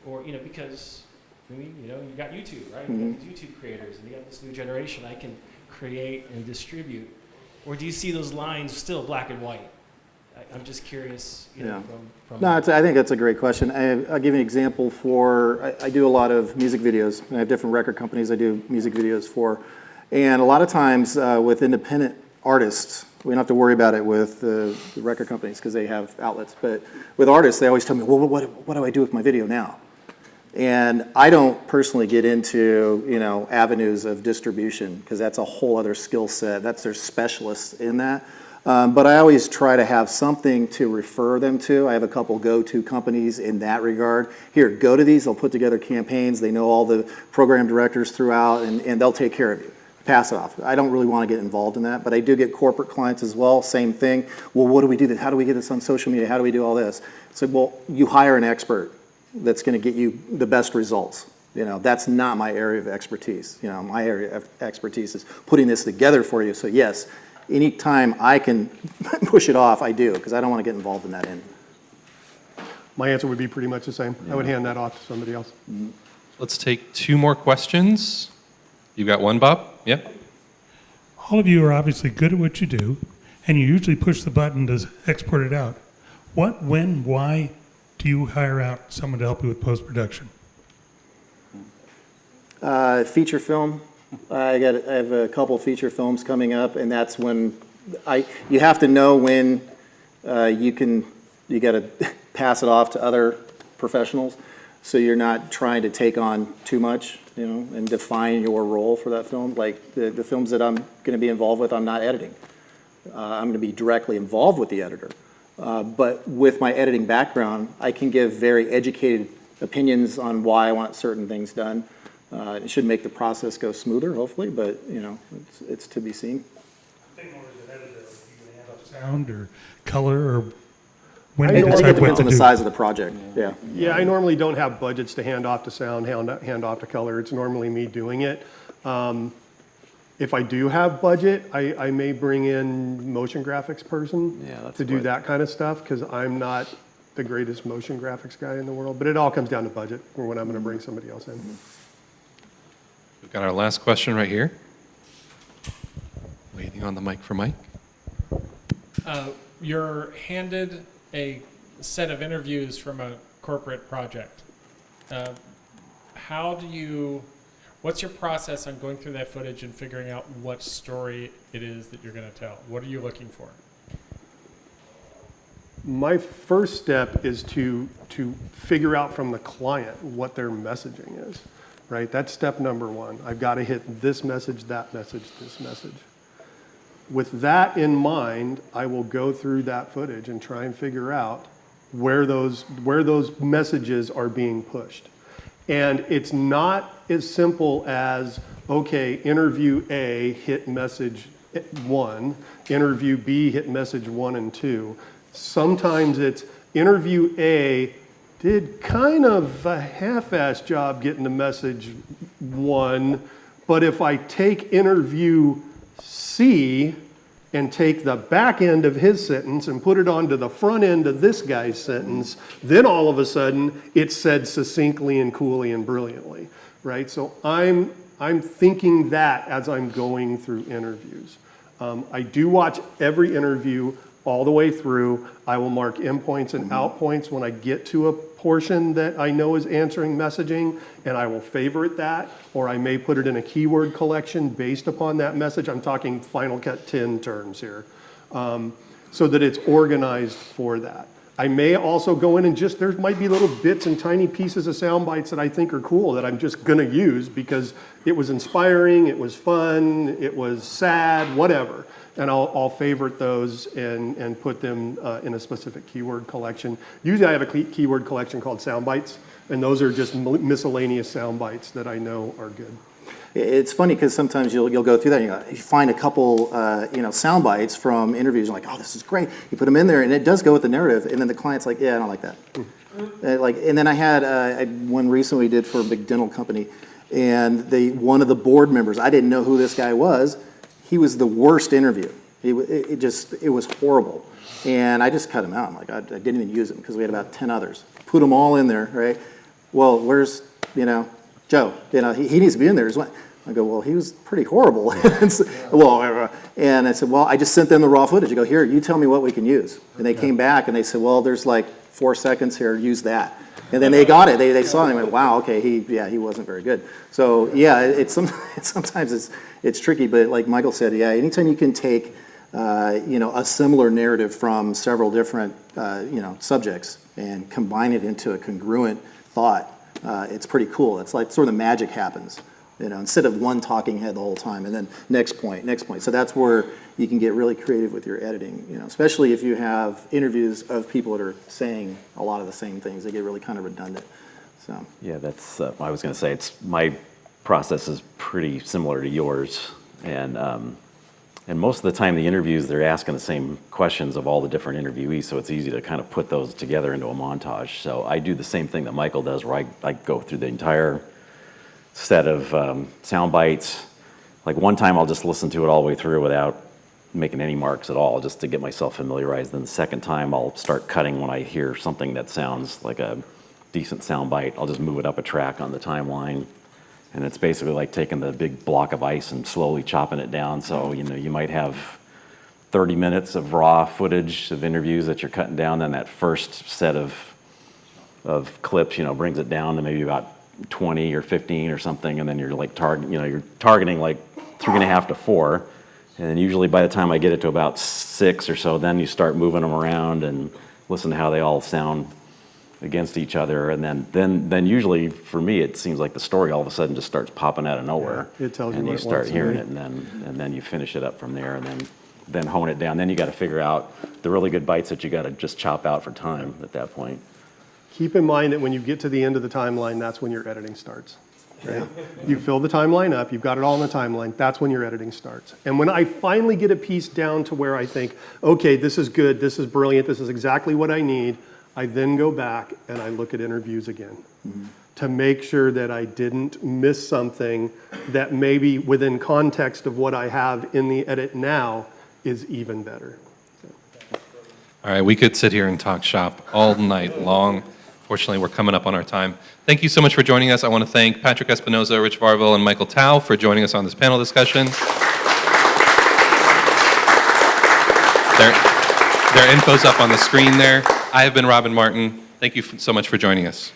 Or, because, you got YouTube, right? You got these YouTube creators, and you got this new generation. I can create and distribute. Or do you see those lines still black and white? I'm just curious, from No, I think that's a great question. I'll give you an example I do a lot of music videos. I have different record companies I do music videos for. And a lot of times with independent artists, we don't have to worry about it with the record companies because they have outlets. But with artists, they always tell me, well, what do I do with my video now? And I don't personally get into, avenues of distribution because that's a whole other skill set. That's their specialists in that. But I always try to have something to refer them to. I have a couple go-to companies in that regard. Here, go to these. They'll put together campaigns. They know all the program directors throughout, and they'll take care of you. Pass it off. I don't really want to get involved in that, but I do get corporate clients as well. Same thing. Well, what do we do? How do we get this on social media? How do we do all this? So, well, you hire an expert that's going to get you the best results. That's not my area of expertise. My area of expertise is putting this together for you. So yes, anytime I can push it off, I do, because I don't want to get involved in that end. My answer would be pretty much the same. I would hand that off to somebody else. Let's take 2 more questions. You got one, Bob? Yeah? All of you are obviously good at what you do, and you usually push the button to export it out. What, when, why do you hire out someone to help you with post-production? Feature film. I have a couple feature films coming up, and that's when you have to know when you got to pass it off to other professionals, so you're not trying to take on too much, and define your role for that film. Like the films that I'm going to be involved with, I'm not editing. I'm going to be directly involved with the editor. But with my editing background, I can give very educated opinions on why I want certain things done. It should make the process go smoother, hopefully, but it's to be seen. Sound or color, or when I you think decide it depends what on to the do? size of the project. Yeah. Yeah, I normally don't have budgets to hand off to sound, hand off to color. It's normally me doing it. If I do have budget, I may bring in motion graphics person to do that kind of stuff, because I'm not the greatest motion graphics guy in the world. But it all comes down to budget for when I'm going to bring somebody else in. We've got our last question right here. Waiting on the mic for Mike. You're handed a set of interviews from a corporate project. What's your process on going through that footage and figuring out what story it is that you're going to tell? What are you looking for? My first step is to figure out from the client what their messaging is, right? That's step number 1. I've got to hit this message, that message, this message. With that in mind, I will go through that footage and try and figure out where those messages are being pushed. And it's not as simple as, okay, interview A hit message 1, interview B hit message 1 and 2. Sometimes it's interview A did kind of a half-assed job getting to message 1, but if I take interview C and take the back end of his sentence and put it onto the front end of this guy's sentence, then all of a sudden it's said succinctly and coolly and brilliantly, right? So I'm thinking that as I'm going through interviews. I do watch every interview all the way through. I will mark in points and out points when I get to a portion that I know is answering messaging, and I will favorite that, or I may put it in a keyword collection based upon that message. I'm talking Final Cut 10 terms here, so that it's organized for that. I may also go in and there might be little bits and tiny pieces of sound bites that I think are cool that I'm just gonna use because it was inspiring, it was fun, it was sad, whatever. And I'll favorite those and put them in a specific keyword collection. Usually I have a keyword collection called sound bites, and those are just miscellaneous sound bites that I know are good. It's funny because sometimes you'll go through that and you find a couple sound bites from interviews. You're like, oh, this is great. You put them in there, and it does go with the narrative. And then the client's like, yeah, I don't like that. And then I had one recently we did for a big dental company, and one of the board members, I didn't know who this guy was. He was the worst interview. It was horrible. And I just cut him out. I'm like, I didn't even use him because we had about 10 others. Put them all in there, right? Well, where's, Joe? He needs to be in there. I go, well, he was pretty horrible. And I said, well, I just sent them the raw footage. I go, here, you tell me what we can use. And they came back and they said, well, there's like 4 seconds here, use that. And then they got it. They saw it and they went, wow, okay, he wasn't very good. So yeah, sometimes it's tricky, but like Michael said, yeah, anytime you can take a similar narrative from several different subjects and combine it into a congruent thought, it's pretty cool. It's like sort of magic happens. Instead of one talking head the whole time, and then next point. So that's where you can get really creative with your editing, especially if you have interviews of people that are saying a lot of the same things. They get really kind of redundant. So yeah, that's I was going to say my process is pretty similar to yours, and most of the time the interviews they're asking the same questions of all the different interviewees, so it's easy to kind of put those together into a montage. So I do the same thing that Michael does, where I go through the entire set of sound bites. Like one time I'll just listen to it all the way through without making any marks at all, just to get myself familiarized. Then the second time I'll start cutting when I hear something that sounds like a decent sound bite. I'll just move it up a track on the timeline. And it's basically like taking the big block of ice and slowly chopping it down. So, you might have 30 minutes of raw footage of interviews that you're cutting down. Then that first set of clips, brings it down to maybe about 20 or 15 or something, and then you're like you're targeting like 3.5 to 4, and then usually by the time I get it to about 6 or so, then you start moving them around and listen to how they all sound against each other, and then usually for me it seems like the story all of a sudden just starts popping out of nowhere. Yeah, it tells you and what you it start wants to hearing be. it, and then you finish it up from there, and then hone it down. Then you got to figure out the really good bites that you got to just chop out for time at that point. Keep in mind that when you get to the end of the timeline, that's when your editing starts. Right? You fill the timeline up, you've got it all in the timeline, that's when your editing starts. And when I finally get a piece down to where I think, okay, this is good, this is brilliant, this is exactly what I need, I then go back and I look at interviews again to make sure that I didn't miss something that maybe within context of what I have in the edit now is even better. All right, we could sit here and talk shop all night long. Fortunately, we're coming up on our time. Thank you so much for joining us. I want to thank Patrick Espinoza, Rich Varville, and Michael Tao for joining us on this panel discussion. Their info's up on the screen there. I have been Robin Martin. Thank you so much for joining us.